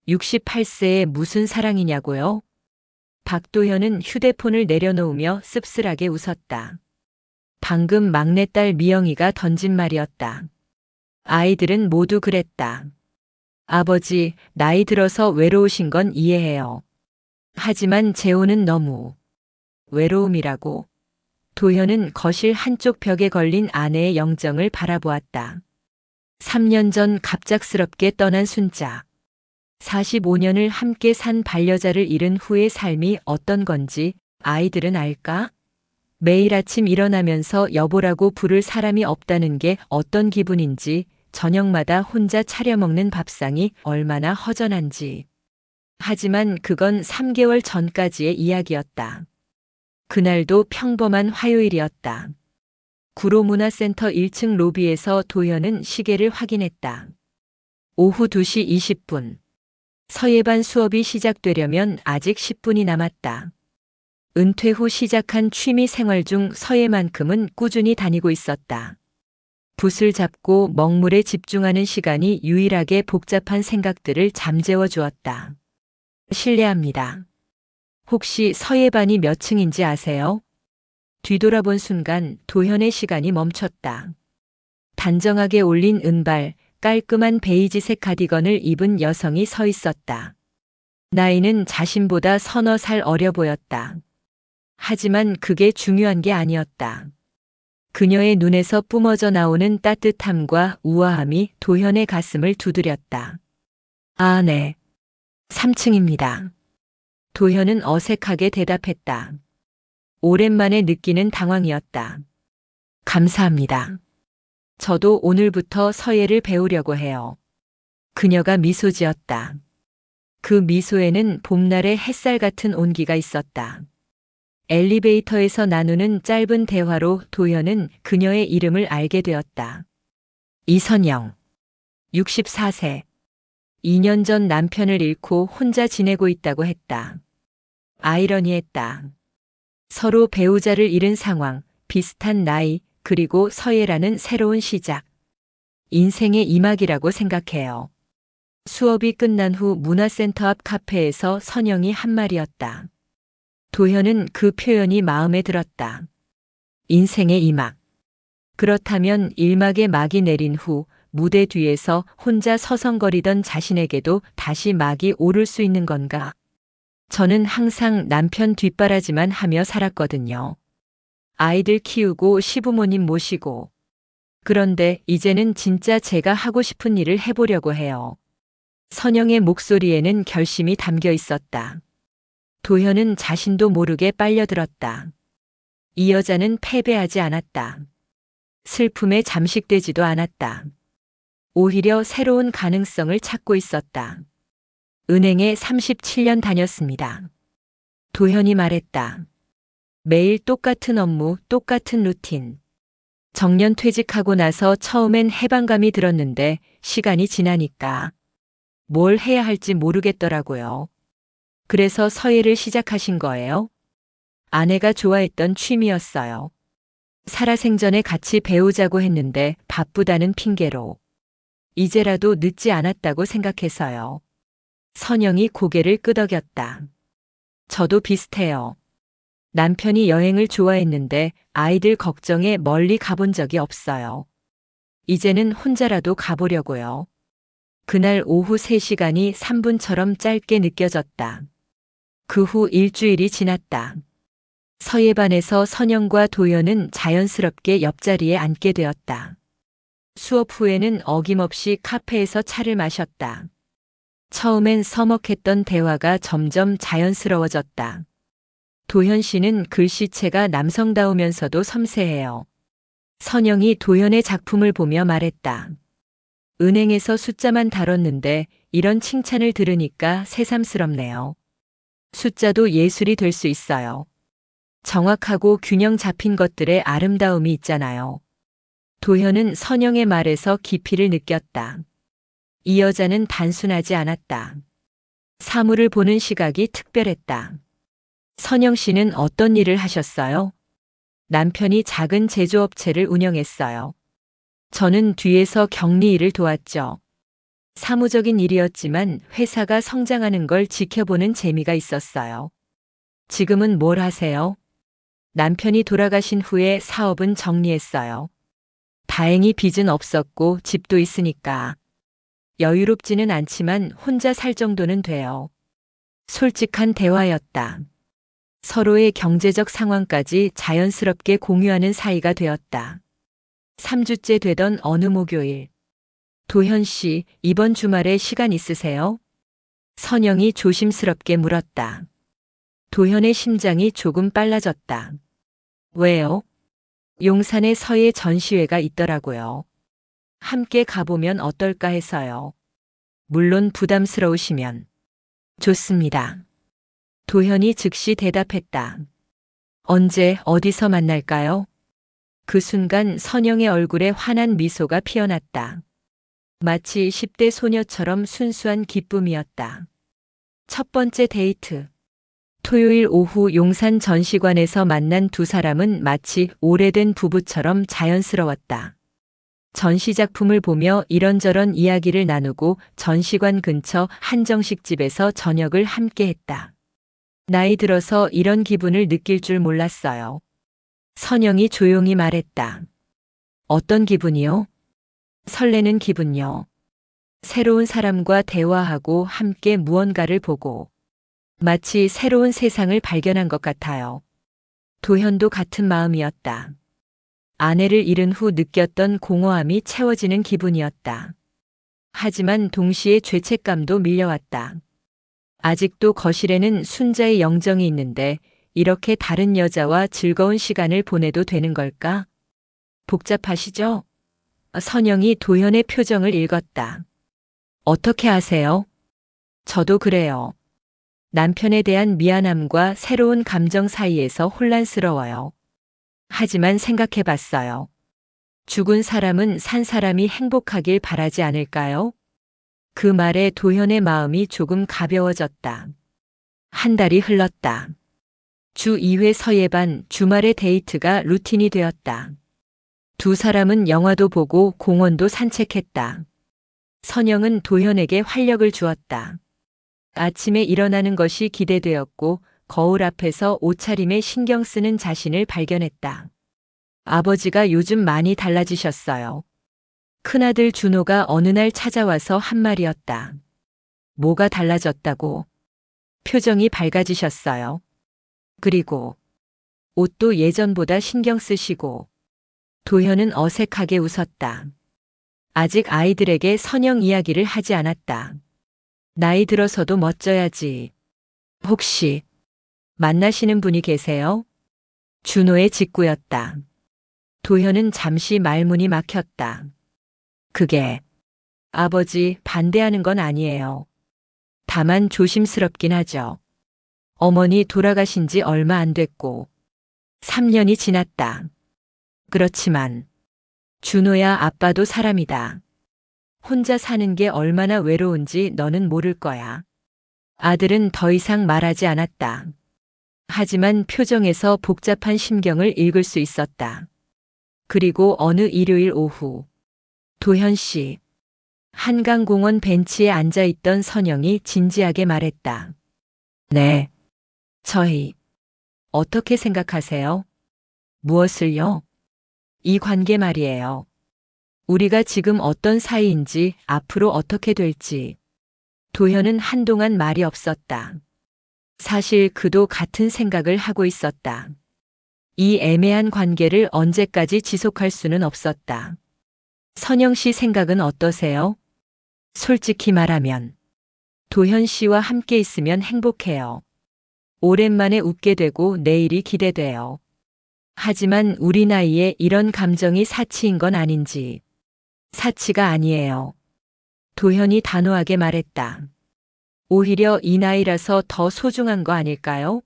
68세에 무슨 사랑이냐고요? 박도현은 휴대폰을 내려놓으며 씁쓸하게 웃었다. 방금 막내딸 미영이가 던진 말이었다. 아이들은 모두 그랬다. 아버지, 나이 들어서 외로우신 건 이해해요. 하지만 재혼은 너무 외로움이라고. 도현은 거실 한쪽 벽에 걸린 아내의 영정을 바라보았다. 3년 전 갑작스럽게 떠난 순자. 45년을 함께 산 반려자를 잃은 후의 삶이 어떤 건지 아이들은 알까? 매일 아침 일어나면서 여보라고 부를 사람이 없다는 게 어떤 기분인지, 저녁마다 혼자 차려 먹는 밥상이 얼마나 허전한지. 하지만 그건 3개월 전까지의 이야기였다. 그날도 평범한 화요일이었다. 구로문화센터 1층 로비에서 도현은 시계를 확인했다. 오후 2시 20분. 서예반 수업이 시작되려면 아직 10분이 남았다. 은퇴 후 시작한 취미 생활 중 서예만큼은 꾸준히 다니고 있었다. 붓을 잡고 먹물에 집중하는 시간이 유일하게 복잡한 생각들을 잠재워 주었다. 실례합니다. 혹시 서예반이 몇 층인지 아세요? 뒤돌아본 순간 도현의 시간이 멈췄다. 단정하게 올린 은발, 깔끔한 베이지색 가디건을 입은 여성이 서 있었다. 나이는 자신보다 서너 살 어려 보였다. 하지만 그게 중요한 게 아니었다. 그녀의 눈에서 뿜어져 나오는 따뜻함과 우아함이 도현의 가슴을 두드렸다. 아, 네. 3층입니다. 도현은 어색하게 대답했다. 오랜만에 느끼는 당황이었다. 감사합니다. 저도 오늘부터 서예를 배우려고 해요. 그녀가 미소 지었다. 그 미소에는 봄날의 햇살 같은 온기가 있었다. 엘리베이터에서 나누는 짧은 대화로 도현은 그녀의 이름을 알게 되었다. 이선영, 64세. 2년 전 남편을 잃고 혼자 지내고 있다고 했다. 아이러니했다. 서로 배우자를 잃은 상황, 비슷한 나이, 그리고 서예라는 새로운 시작. 인생의 이막이라고 생각해요. 수업이 끝난 후 문화센터 앞 카페에서 선영이 한 말이었다. 도현은 그 표현이 마음에 들었다. 인생의 이막. 그렇다면 1막의 막이 내린 후 무대 뒤에서 혼자 서성거리던 자신에게도 다시 막이 오를 수 있는 건가? 저는 항상 남편 뒷바라지만 하며 살았거든요. 아이들 키우고 시부모님 모시고. 그런데 이제는 진짜 제가 하고 싶은 일을 해보려고 해요. 선영의 목소리에는 결심이 담겨 있었다. 도현은 자신도 모르게 빨려들었다. 이 여자는 패배하지 않았다. 슬픔에 잠식되지도 않았다. 오히려 새로운 가능성을 찾고 있었다. 은행에 37년 다녔습니다. 도현이 말했다. 매일 똑같은 업무, 똑같은 루틴. 정년 퇴직하고 나서 처음엔 해방감이 들었는데 시간이 지나니까 뭘 해야 할지 모르겠더라고요. 그래서 서예를 시작하신 거예요? 아내가 좋아했던 취미였어요. 살아생전에 같이 배우자고 했는데 바쁘다는 핑계로. 이제라도 늦지 않았다고 생각해서요. 선영이 고개를 끄덕였다. 저도 비슷해요. 남편이 여행을 좋아했는데 아이들 걱정에 멀리 가본 적이 없어요. 이제는 혼자라도 가보려고요. 그날 오후 3시간이 3분처럼 짧게 느껴졌다. 그 후 일주일이 지났다. 서예반에서 선영과 도현은 자연스럽게 옆자리에 앉게 되었다. 수업 후에는 어김없이 카페에서 차를 마셨다. 처음엔 서먹했던 대화가 점점 자연스러워졌다. 도현 씨는 글씨체가 남성다우면서도 섬세해요. 선영이 도현의 작품을 보며 말했다. 은행에서 숫자만 다뤘는데 이런 칭찬을 들으니까 새삼스럽네요. 숫자도 예술이 될 수 있어요. 정확하고 균형 잡힌 것들의 아름다움이 있잖아요. 도현은 선영의 말에서 깊이를 느꼈다. 이 여자는 단순하지 않았다. 사물을 보는 시각이 특별했다. 선영 씨는 어떤 일을 하셨어요? 남편이 작은 제조업체를 운영했어요. 저는 뒤에서 격리 일을 도왔죠. 사무적인 일이었지만 회사가 성장하는 걸 지켜보는 재미가 있었어요. 지금은 뭘 하세요? 남편이 돌아가신 후에 사업은 정리했어요. 다행히 빚은 없었고 집도 있으니까. 여유롭지는 않지만 혼자 살 정도는 돼요. 솔직한 대화였다. 서로의 경제적 상황까지 자연스럽게 공유하는 사이가 되었다. 3주째 되던 어느 목요일. 도현 씨, 이번 주말에 시간 있으세요? 선영이 조심스럽게 물었다. 도현의 심장이 조금 빨라졌다. 왜요? 용산에 서예 전시회가 있더라고요. 함께 가보면 어떨까 해서요. 물론 부담스러우시면. 좋습니다. 도현이 즉시 대답했다. 언제 어디서 만날까요? 그 순간 선영의 얼굴에 환한 미소가 피어났다. 마치 10대 소녀처럼 순수한 기쁨이었다. 첫 번째 데이트. 토요일 오후 용산 전시관에서 만난 두 사람은 마치 오래된 부부처럼 자연스러웠다. 전시작품을 보며 이런저런 이야기를 나누고 전시관 근처 한정식집에서 저녁을 함께 했다. 나이 들어서 이런 기분을 느낄 줄 몰랐어요. 선영이 조용히 말했다. 어떤 기분이요? 설레는 기분요. 새로운 사람과 대화하고 함께 무언가를 보고 마치 새로운 세상을 발견한 것 같아요. 도현도 같은 마음이었다. 아내를 잃은 후 느꼈던 공허함이 채워지는 기분이었다. 하지만 동시에 죄책감도 밀려왔다. 아직도 거실에는 순자의 영정이 있는데 이렇게 다른 여자와 즐거운 시간을 보내도 되는 걸까? 복잡하시죠? 선영이 도현의 표정을 읽었다. 어떻게 아세요? 저도 그래요. 남편에 대한 미안함과 새로운 감정 사이에서 혼란스러워요. 하지만 생각해 봤어요. 죽은 사람은 산 사람이 행복하길 바라지 않을까요? 그 말에 도현의 마음이 조금 가벼워졌다. 한 달이 흘렀다. 주 2회 서예반, 주말의 데이트가 루틴이 되었다. 두 사람은 영화도 보고 공원도 산책했다. 선영은 도현에게 활력을 주었다. 아침에 일어나는 것이 기대되었고 거울 앞에서 옷차림에 신경 쓰는 자신을 발견했다. 아버지가 요즘 많이 달라지셨어요. 큰아들 준호가 어느 날 찾아와서 한 말이었다. 뭐가 달라졌다고? 표정이 밝아지셨어요. 그리고 옷도 예전보다 신경 쓰시고. 도현은 어색하게 웃었다. 아직 아이들에게 선영 이야기를 하지 않았다. 나이 들어서도 멋져야지. 혹시 만나시는 분이 계세요? 준호의 직구였다. 도현은 잠시 말문이 막혔다. 그게 아버지 반대하는 건 아니에요. 다만 조심스럽긴 하죠. 어머니 돌아가신 지 얼마 안 됐고 3년이 지났다. 그렇지만 준호야 아빠도 사람이다. 혼자 사는 게 얼마나 외로운지 너는 모를 거야. 아들은 더 이상 말하지 않았다. 하지만 표정에서 복잡한 심경을 읽을 수 있었다. 그리고 어느 일요일 오후 도현 씨. 한강공원 벤치에 앉아있던 선영이 진지하게 말했다. 네. 저희 어떻게 생각하세요? 무엇을요? 이 관계 말이에요. 우리가 지금 어떤 사이인지 앞으로 어떻게 될지. 도현은 한동안 말이 없었다. 사실 그도 같은 생각을 하고 있었다. 이 애매한 관계를 언제까지 지속할 수는 없었다. 선영 씨 생각은 어떠세요? 솔직히 말하면 도현 씨와 함께 있으면 행복해요. 오랜만에 웃게 되고 내일이 기대돼요. 하지만 우리 나이에 이런 감정이 사치인 건 아닌지. 사치가 아니에요. 도현이 단호하게 말했다. 오히려 이 나이라서 더 소중한 거 아닐까요?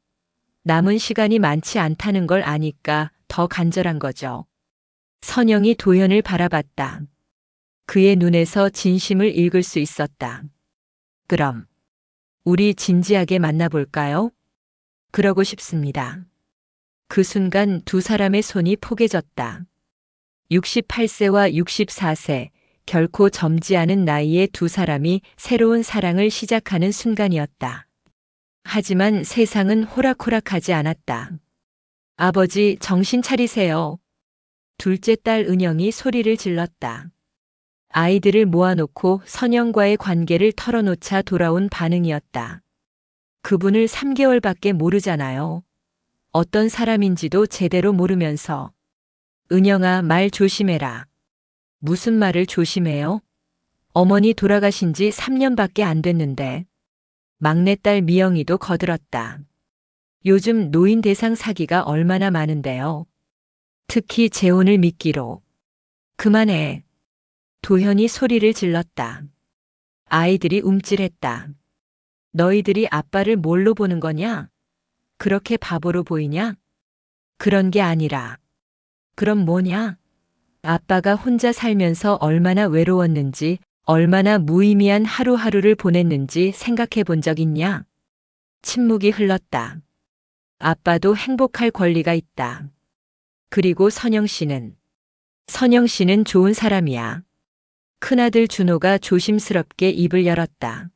남은 시간이 많지 않다는 걸 아니까 더 간절한 거죠. 선영이 도현을 바라봤다. 그의 눈에서 진심을 읽을 수 있었다. 그럼 우리 진지하게 만나볼까요? 그러고 싶습니다. 그 순간 두 사람의 손이 포개졌다. 68세와 64세, 결코 젊지 않은 나이에 두 사람이 새로운 사랑을 시작하는 순간이었다. 하지만 세상은 호락호락하지 않았다. 아버지, 정신 차리세요. 둘째 딸 은영이 소리를 질렀다. 아이들을 모아놓고 선영과의 관계를 털어놓자 돌아온 반응이었다. 그분을 3개월밖에 모르잖아요. 어떤 사람인지도 제대로 모르면서. 은영아, 말 조심해라. 무슨 말을 조심해요? 어머니 돌아가신 지 3년밖에 안 됐는데. 막내딸 미영이도 거들었다. 요즘 노인 대상 사기가 얼마나 많은데요. 특히 재혼을 미끼로. 그만해. 도현이 소리를 질렀다. 아이들이 움찔했다. 너희들이 아빠를 뭘로 보는 거냐? 그렇게 바보로 보이냐? 그런 게 아니라. 그럼 뭐냐? 아빠가 혼자 살면서 얼마나 외로웠는지, 얼마나 무의미한 하루하루를 보냈는지 생각해 본 적 있냐? 침묵이 흘렀다. 아빠도 행복할 권리가 있다. 그리고 선영 씨는 좋은 사람이야. 큰아들 준호가 조심스럽게 입을 열었다.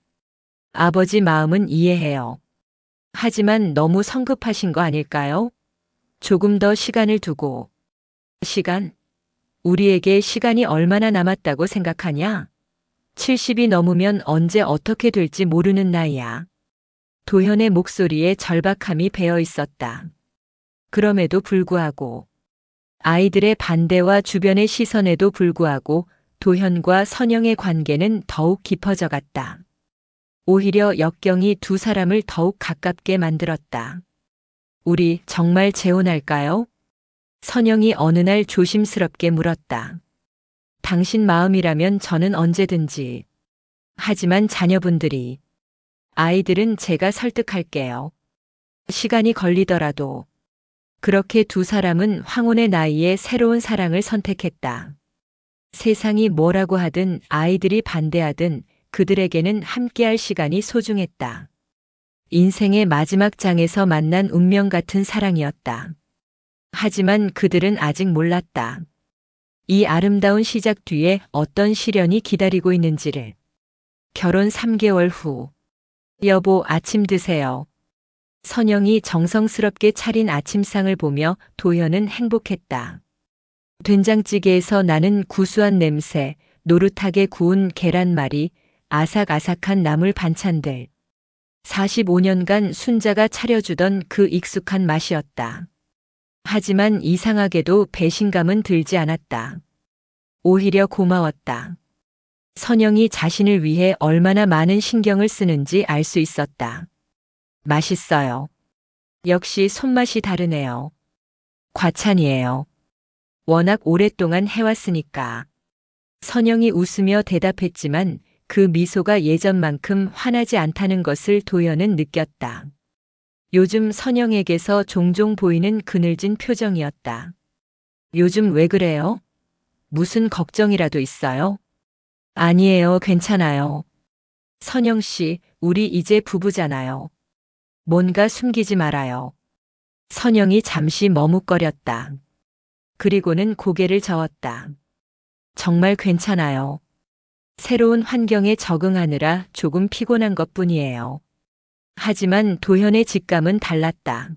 아버지 마음은 이해해요. 하지만 너무 성급하신 거 아닐까요? 조금 더 시간을 두고. 시간? 우리에게 시간이 얼마나 남았다고 생각하냐? 70이 넘으면 언제 어떻게 될지 모르는 나이야. 도현의 목소리에 절박함이 배어 있었다. 그럼에도 불구하고, 아이들의 반대와 주변의 시선에도 불구하고 도현과 선영의 관계는 더욱 깊어져 갔다. 오히려 역경이 두 사람을 더욱 가깝게 만들었다. 우리 정말 재혼할까요? 선영이 어느 날 조심스럽게 물었다. 당신 마음이라면 저는 언제든지. 하지만 자녀분들이. 아이들은 제가 설득할게요. 시간이 걸리더라도. 그렇게 두 사람은 황혼의 나이에 새로운 사랑을 선택했다. 세상이 뭐라고 하든 아이들이 반대하든 그들에게는 함께할 시간이 소중했다. 인생의 마지막 장에서 만난 운명 같은 사랑이었다. 하지만 그들은 아직 몰랐다. 이 아름다운 시작 뒤에 어떤 시련이 기다리고 있는지를. 결혼 3개월 후. 여보, 아침 드세요. 선영이 정성스럽게 차린 아침상을 보며 도현은 행복했다. 된장찌개에서 나는 구수한 냄새, 노릇하게 구운 계란말이, 아삭아삭한 나물 반찬들. 45년간 순자가 차려주던 그 익숙한 맛이었다. 하지만 이상하게도 배신감은 들지 않았다. 오히려 고마웠다. 선영이 자신을 위해 얼마나 많은 신경을 쓰는지 알 수 있었다. 맛있어요. 역시 손맛이 다르네요. 과찬이에요. 워낙 오랫동안 해왔으니까. 선영이 웃으며 대답했지만 그 미소가 예전만큼 환하지 않다는 것을 도현은 느꼈다. 요즘 선영에게서 종종 보이는 그늘진 표정이었다. 요즘 왜 그래요? 무슨 걱정이라도 있어요? 아니에요, 괜찮아요. 선영 씨, 우리 이제 부부잖아요. 뭔가 숨기지 말아요. 선영이 잠시 머뭇거렸다. 그리고는 고개를 저었다. 정말 괜찮아요. 새로운 환경에 적응하느라 조금 피곤한 것뿐이에요. 하지만 도현의 직감은 달랐다.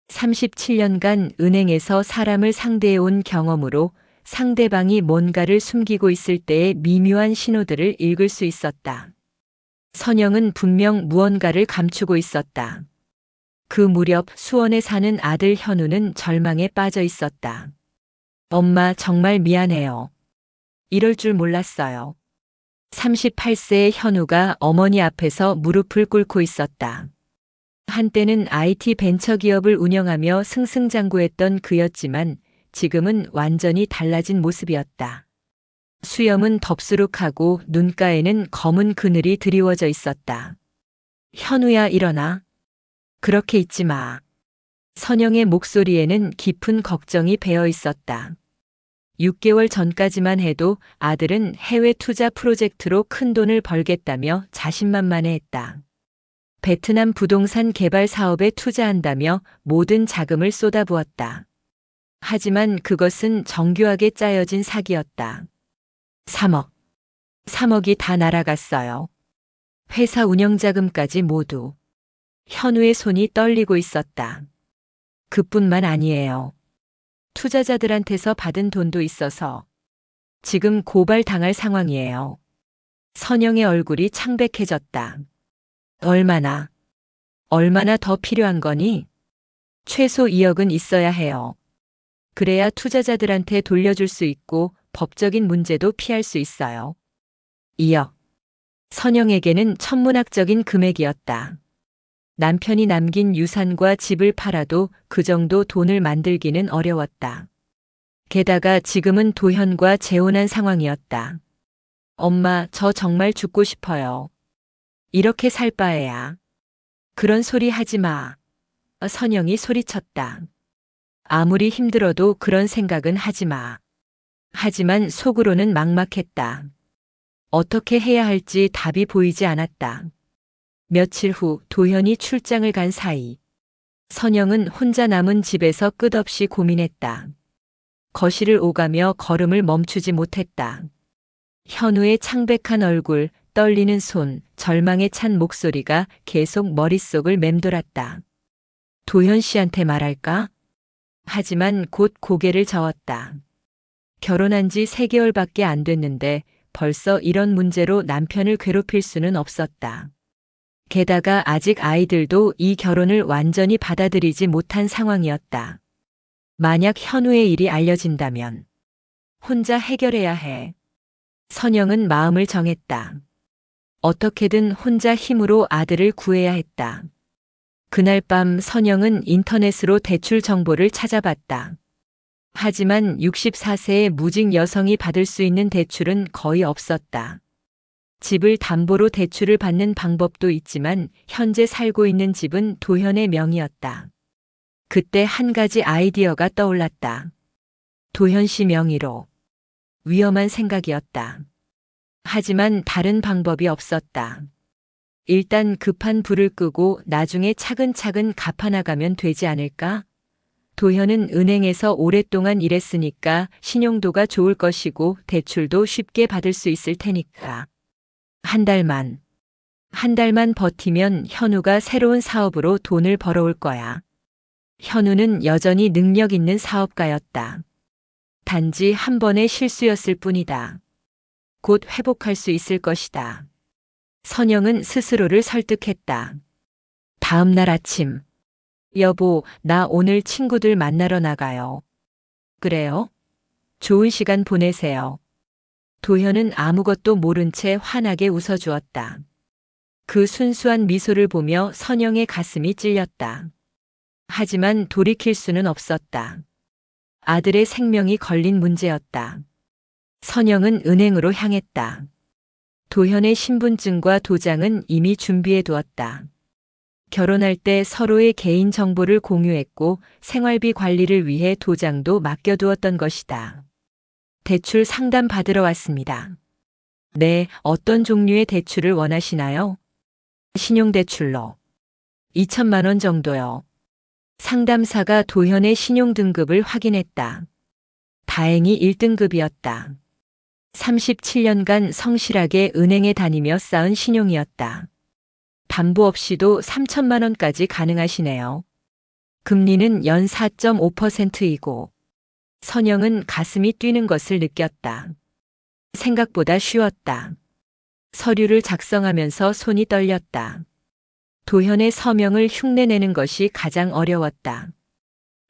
37년간 은행에서 사람을 상대해온 경험으로 상대방이 뭔가를 숨기고 있을 때의 미묘한 신호들을 읽을 수 있었다. 선영은 분명 무언가를 감추고 있었다. 그 무렵 수원에 사는 아들 현우는 절망에 빠져 있었다. 엄마, 정말 미안해요. 이럴 줄 몰랐어요. 38세의 현우가 어머니 앞에서 무릎을 꿇고 있었다. 한때는 IT 벤처기업을 운영하며 승승장구했던 그였지만 지금은 완전히 달라진 모습이었다. 수염은 덥수룩하고 눈가에는 검은 그늘이 드리워져 있었다. 현우야, 일어나. 그렇게 있지 마. 선영의 목소리에는 깊은 걱정이 배어 있었다. 6개월 전까지만 해도 아들은 해외 투자 프로젝트로 큰 돈을 벌겠다며 자신만만해했다. 베트남 부동산 개발 사업에 투자한다며 모든 자금을 쏟아부었다. 하지만 그것은 정교하게 짜여진 사기였다. 3억. 3억이 다 날아갔어요. 회사 운영자금까지 모두. 현우의 손이 떨리고 있었다. 그뿐만 아니에요. 투자자들한테서 받은 돈도 있어서 지금 고발당할 상황이에요. 선영의 얼굴이 창백해졌다. 얼마나 더 필요한 거니? 최소 2억은 있어야 해요. 그래야 투자자들한테 돌려줄 수 있고 법적인 문제도 피할 수 있어요. 2억. 선영에게는 천문학적인 금액이었다. 남편이 남긴 유산과 집을 팔아도 그 정도 돈을 만들기는 어려웠다. 게다가 지금은 도현과 재혼한 상황이었다. 엄마, 저 정말 죽고 싶어요. 이렇게 살 바에야. 그런 소리 하지 마. 선영이 소리쳤다. 아무리 힘들어도 그런 생각은 하지 마. 하지만 속으로는 막막했다. 어떻게 해야 할지 답이 보이지 않았다. 며칠 후 도현이 출장을 간 사이 선영은 혼자 남은 집에서 끝없이 고민했다. 거실을 오가며 걸음을 멈추지 못했다. 현우의 창백한 얼굴, 떨리는 손, 절망에 찬 목소리가 계속 머릿속을 맴돌았다. 도현 씨한테 말할까? 하지만 곧 고개를 저었다. 결혼한 지 3개월밖에 안 됐는데 벌써 이런 문제로 남편을 괴롭힐 수는 없었다. 게다가 아직 아이들도 이 결혼을 완전히 받아들이지 못한 상황이었다. 만약 현우의 일이 알려진다면 혼자 해결해야 해. 선영은 마음을 정했다. 어떻게든 혼자 힘으로 아들을 구해야 했다. 그날 밤 선영은 인터넷으로 대출 정보를 찾아봤다. 하지만 64세의 무직 여성이 받을 수 있는 대출은 거의 없었다. 집을 담보로 대출을 받는 방법도 있지만 현재 살고 있는 집은 도현의 명의였다. 그때 한 가지 아이디어가 떠올랐다. 도현 씨 명의로. 위험한 생각이었다. 하지만 다른 방법이 없었다. 일단 급한 불을 끄고 나중에 차근차근 갚아나가면 되지 않을까? 도현은 은행에서 오랫동안 일했으니까 신용도가 좋을 것이고 대출도 쉽게 받을 수 있을 테니까. 한 달만 버티면 현우가 새로운 사업으로 돈을 벌어올 거야. 현우는 여전히 능력 있는 사업가였다. 단지 한 번의 실수였을 뿐이다. 곧 회복할 수 있을 것이다. 선영은 스스로를 설득했다. 다음 날 아침. 여보, 나 오늘 친구들 만나러 나가요. 그래요? 좋은 시간 보내세요. 도현은 아무것도 모른 채 환하게 웃어주었다. 그 순수한 미소를 보며 선영의 가슴이 찔렸다. 하지만 돌이킬 수는 없었다. 아들의 생명이 걸린 문제였다. 선영은 은행으로 향했다. 도현의 신분증과 도장은 이미 준비해 두었다. 결혼할 때 서로의 개인 정보를 공유했고 생활비 관리를 위해 도장도 맡겨두었던 것이다. 대출 상담 받으러 왔습니다. 네, 어떤 종류의 대출을 원하시나요? 신용대출로. 2천만 원 정도요. 상담사가 도현의 신용등급을 확인했다. 다행히 1등급이었다. 37년간 성실하게 은행에 다니며 쌓은 신용이었다. 담보 없이도 3천만 원까지 가능하시네요. 금리는 연 4.5%이고 선영은 가슴이 뛰는 것을 느꼈다. 생각보다 쉬웠다. 서류를 작성하면서 손이 떨렸다. 도현의 서명을 흉내내는 것이 가장 어려웠다.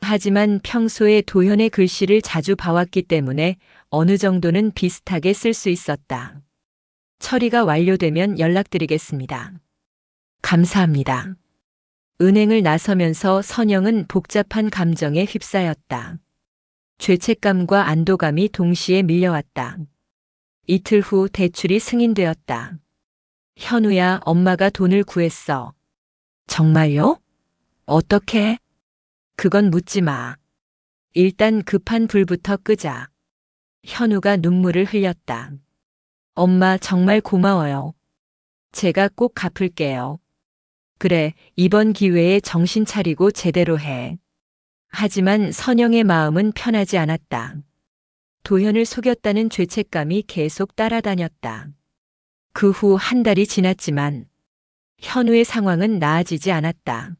하지만 평소에 도현의 글씨를 자주 봐왔기 때문에 어느 정도는 비슷하게 쓸 수 있었다. 처리가 완료되면 연락드리겠습니다. 감사합니다. 은행을 나서면서 선영은 복잡한 감정에 휩싸였다. 죄책감과 안도감이 동시에 밀려왔다. 이틀 후 대출이 승인되었다. 현우야, 엄마가 돈을 구했어. 정말요? 어떻게? 그건 묻지 마. 일단 급한 불부터 끄자. 현우가 눈물을 흘렸다. 엄마, 정말 고마워요. 제가 꼭 갚을게요. 그래, 이번 기회에 정신 차리고 제대로 해. 하지만 선영의 마음은 편하지 않았다. 도현을 속였다는 죄책감이 계속 따라다녔다. 그 후 한 달이 지났지만 현우의 상황은 나아지지 않았다.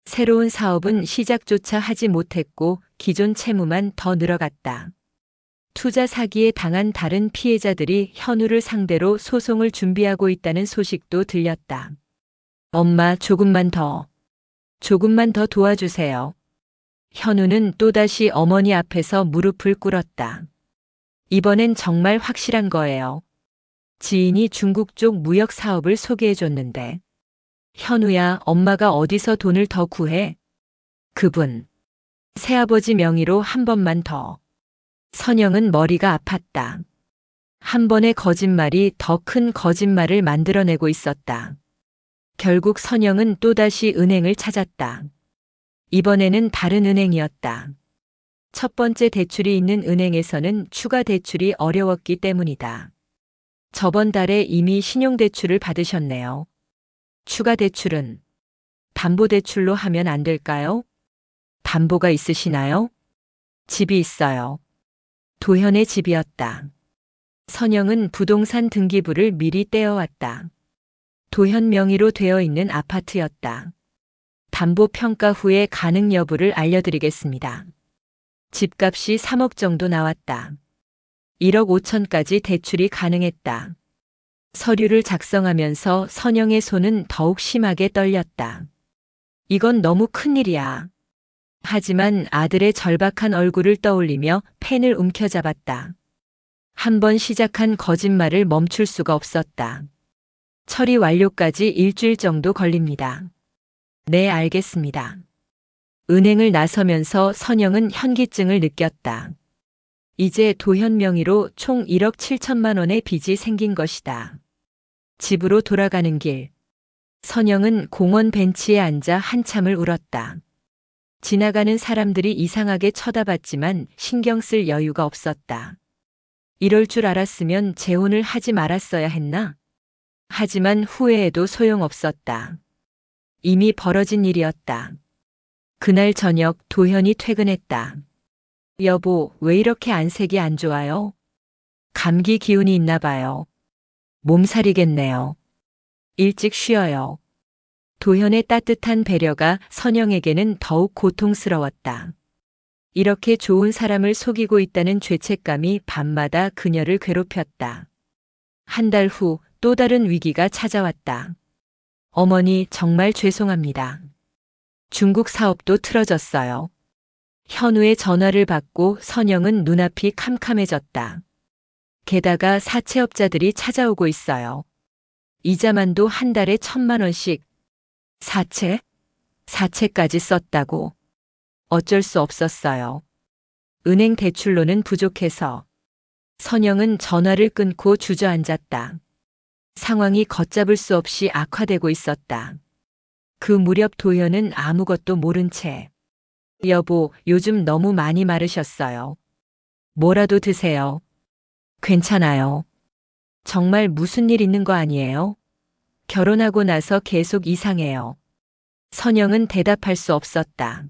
새로운 사업은 시작조차 하지 못했고 기존 채무만 더 늘어갔다. 투자 사기에 당한 다른 피해자들이 현우를 상대로 소송을 준비하고 있다는 소식도 들렸다. 엄마, 조금만 더 도와주세요. 현우는 또다시 어머니 앞에서 무릎을 꿇었다. 이번엔 정말 확실한 거예요. 지인이 중국 쪽 무역 사업을 소개해줬는데. 현우야, 엄마가 어디서 돈을 더 구해? 그분. 새아버지 명의로 한 번만 더. 선영은 머리가 아팠다. 한 번의 거짓말이 더 큰 거짓말을 만들어내고 있었다. 결국 선영은 또다시 은행을 찾았다. 이번에는 다른 은행이었다. 첫 번째 대출이 있는 은행에서는 추가 대출이 어려웠기 때문이다. 저번 달에 이미 신용대출을 받으셨네요. 추가 대출은 담보대출로 하면 안 될까요? 담보가 있으시나요? 집이 있어요. 도현의 집이었다. 선영은 부동산 등기부를 미리 떼어왔다. 도현 명의로 되어 있는 아파트였다. 담보 평가 후에 가능 여부를 알려드리겠습니다. 집값이 3억 정도 나왔다. 1억 5천까지 대출이 가능했다. 서류를 작성하면서 선영의 손은 더욱 심하게 떨렸다. 이건 너무 큰일이야. 하지만 아들의 절박한 얼굴을 떠올리며 펜을 움켜잡았다. 한 번 시작한 거짓말을 멈출 수가 없었다. 처리 완료까지 일주일 정도 걸립니다. 네, 알겠습니다. 은행을 나서면서 선영은 현기증을 느꼈다. 이제 도현 명의로 총 1억 7천만 원의 빚이 생긴 것이다. 집으로 돌아가는 길. 선영은 공원 벤치에 앉아 한참을 울었다. 지나가는 사람들이 이상하게 쳐다봤지만 신경 쓸 여유가 없었다. 이럴 줄 알았으면 재혼을 하지 말았어야 했나? 하지만 후회해도 소용없었다. 이미 벌어진 일이었다. 그날 저녁 도현이 퇴근했다. 여보, 왜 이렇게 안색이 안 좋아요? 감기 기운이 있나 봐요. 몸살이겠네요. 일찍 쉬어요. 도현의 따뜻한 배려가 선영에게는 더욱 고통스러웠다. 이렇게 좋은 사람을 속이고 있다는 죄책감이 밤마다 그녀를 괴롭혔다. 한 달 후 또 다른 위기가 찾아왔다. 어머니, 정말 죄송합니다. 중국 사업도 틀어졌어요. 현우의 전화를 받고 선영은 눈앞이 캄캄해졌다. 게다가 사채업자들이 찾아오고 있어요. 이자만도 한 달에 1,000만 원씩. 사채? 사채까지 썼다고. 어쩔 수 없었어요. 은행 대출로는 부족해서. 선영은 전화를 끊고 주저앉았다. 상황이 걷잡을 수 없이 악화되고 있었다. 그 무렵 도현은 아무것도 모른 채. 여보, 요즘 너무 많이 마르셨어요. 뭐라도 드세요. 괜찮아요. 정말 무슨 일 있는 거 아니에요? 결혼하고 나서 계속 이상해요. 선영은 대답할 수 없었다.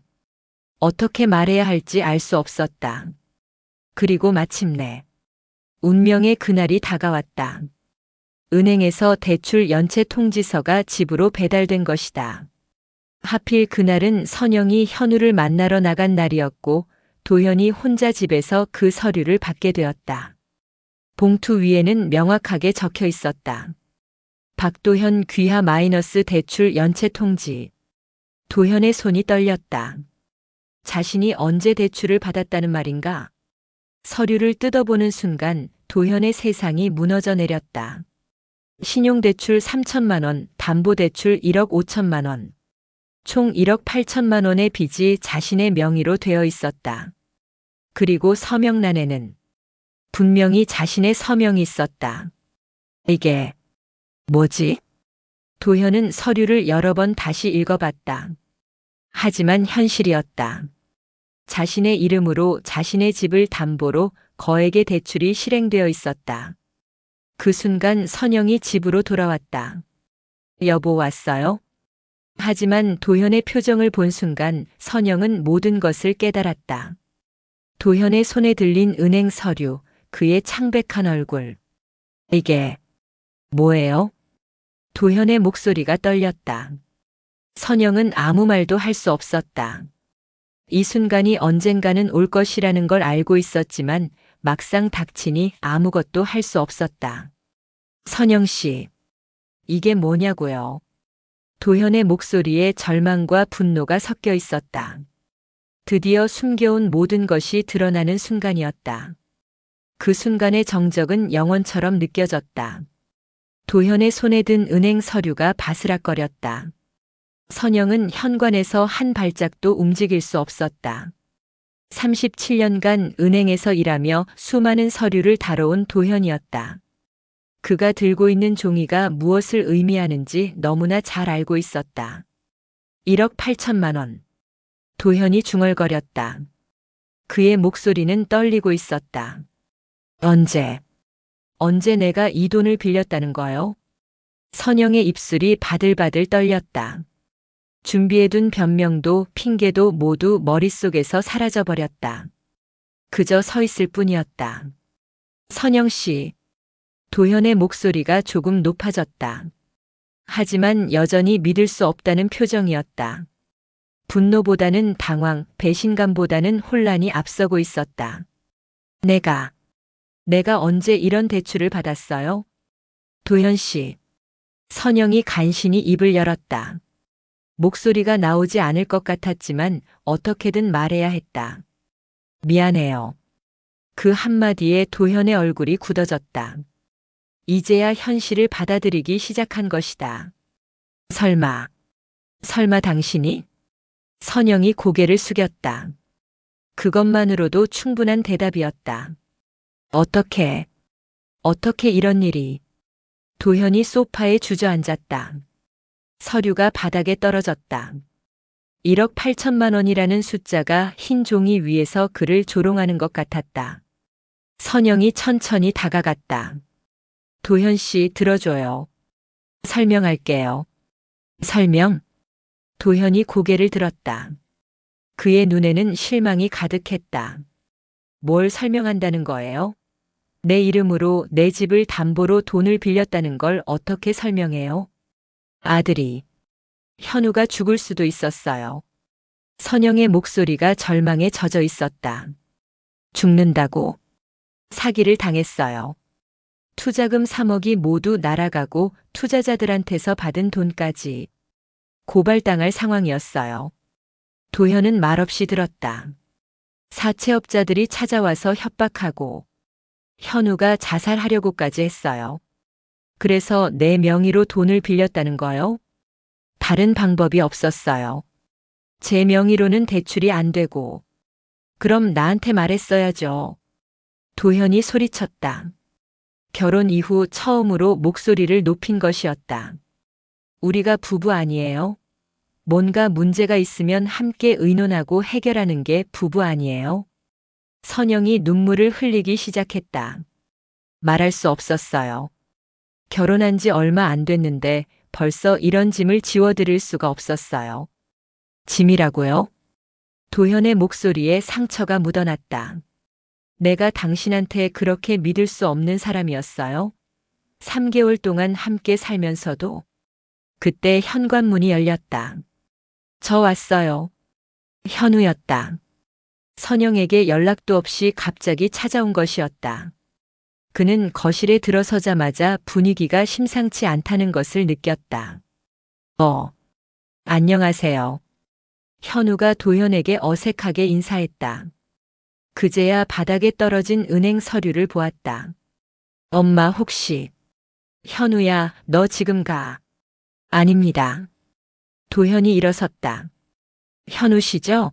어떻게 말해야 할지 알 수 없었다. 그리고 마침내 운명의 그날이 다가왔다. 은행에서 대출 연체 통지서가 집으로 배달된 것이다. 하필 그날은 선영이 현우를 만나러 나간 날이었고 도현이 혼자 집에서 그 서류를 받게 되었다. 봉투 위에는 명확하게 적혀 있었다. 박도현 귀하 마이너스 대출 연체 통지. 도현의 손이 떨렸다. 자신이 언제 대출을 받았다는 말인가? 서류를 뜯어보는 순간 도현의 세상이 무너져 내렸다. 신용대출 3천만 원, 담보대출 1억 5천만 원. 총 1억 8천만 원의 빚이 자신의 명의로 되어 있었다. 그리고 서명란에는 분명히 자신의 서명이 있었다. 이게 뭐지? 도현은 서류를 여러 번 다시 읽어봤다. 하지만 현실이었다. 자신의 이름으로 자신의 집을 담보로 거액의 대출이 실행되어 있었다. 그 순간 선영이 집으로 돌아왔다. 여보, 왔어요? 하지만 도현의 표정을 본 순간 선영은 모든 것을 깨달았다. 도현의 손에 들린 은행 서류, 그의 창백한 얼굴. 이게 뭐예요? 도현의 목소리가 떨렸다. 선영은 아무 말도 할 수 없었다. 이 순간이 언젠가는 올 것이라는 걸 알고 있었지만 막상 닥치니 아무것도 할 수 없었다. 선영 씨, 이게 뭐냐고요? 도현의 목소리에 절망과 분노가 섞여 있었다. 드디어 숨겨온 모든 것이 드러나는 순간이었다. 그 순간의 정적은 영원처럼 느껴졌다. 도현의 손에 든 은행 서류가 바스락거렸다. 선영은 현관에서 한 발짝도 움직일 수 없었다. 37년간 은행에서 일하며 수많은 서류를 다뤄온 도현이었다. 그가 들고 있는 종이가 무엇을 의미하는지 너무나 잘 알고 있었다. 1억 8천만 원. 도현이 중얼거렸다. 그의 목소리는 떨리고 있었다. 언제 내가 이 돈을 빌렸다는 거요? 선영의 입술이 바들바들 떨렸다. 준비해둔 변명도 핑계도 모두 머릿속에서 사라져버렸다. 그저 서 있을 뿐이었다. 선영 씨. 도현의 목소리가 조금 높아졌다. 하지만 여전히 믿을 수 없다는 표정이었다. 분노보다는 당황, 배신감보다는 혼란이 앞서고 있었다. 내가 언제 이런 대출을 받았어요? 도현 씨. 선영이 간신히 입을 열었다. 목소리가 나오지 않을 것 같았지만 어떻게든 말해야 했다. 미안해요. 그 한마디에 도현의 얼굴이 굳어졌다. 이제야 현실을 받아들이기 시작한 것이다. 설마 당신이? 선영이 고개를 숙였다. 그것만으로도 충분한 대답이었다. 어떻게 이런 일이? 도현이 소파에 주저앉았다. 서류가 바닥에 떨어졌다. 1억 8천만 원이라는 숫자가 흰 종이 위에서 그를 조롱하는 것 같았다. 선영이 천천히 다가갔다. 도현 씨 들어줘요. 설명할게요. 설명? 도현이 고개를 들었다. 그의 눈에는 실망이 가득했다. 뭘 설명한다는 거예요? 내 이름으로 내 집을 담보로 돈을 빌렸다는 걸 어떻게 설명해요? 아들이, 현우가 죽을 수도 있었어요. 선영의 목소리가 절망에 젖어 있었다. 죽는다고? 사기를 당했어요. 투자금 3억이 모두 날아가고 투자자들한테서 받은 돈까지 고발당할 상황이었어요. 도현은 말없이 들었다. 사채업자들이 찾아와서 협박하고 현우가 자살하려고까지 했어요. 그래서 내 명의로 돈을 빌렸다는 거요? 다른 방법이 없었어요. 제 명의로는 대출이 안 되고. 그럼 나한테 말했어야죠. 도현이 소리쳤다. 결혼 이후 처음으로 목소리를 높인 것이었다. 우리가 부부 아니에요? 뭔가 문제가 있으면 함께 의논하고 해결하는 게 부부 아니에요? 선영이 눈물을 흘리기 시작했다. 말할 수 없었어요. 결혼한 지 얼마 안 됐는데 벌써 이런 짐을 지워드릴 수가 없었어요. 짐이라고요? 도현의 목소리에 상처가 묻어났다. 내가 당신한테 그렇게 믿을 수 없는 사람이었어요? 3개월 동안 함께 살면서도. 그때 현관문이 열렸다. 저 왔어요. 현우였다. 선영에게 연락도 없이 갑자기 찾아온 것이었다. 그는 거실에 들어서자마자 분위기가 심상치 않다는 것을 느꼈다. 안녕하세요. 현우가 도현에게 어색하게 인사했다. 그제야 바닥에 떨어진 은행 서류를 보았다. 엄마 혹시. 현우야, 너 지금 가. 아닙니다. 도현이 일어섰다. 현우 씨죠?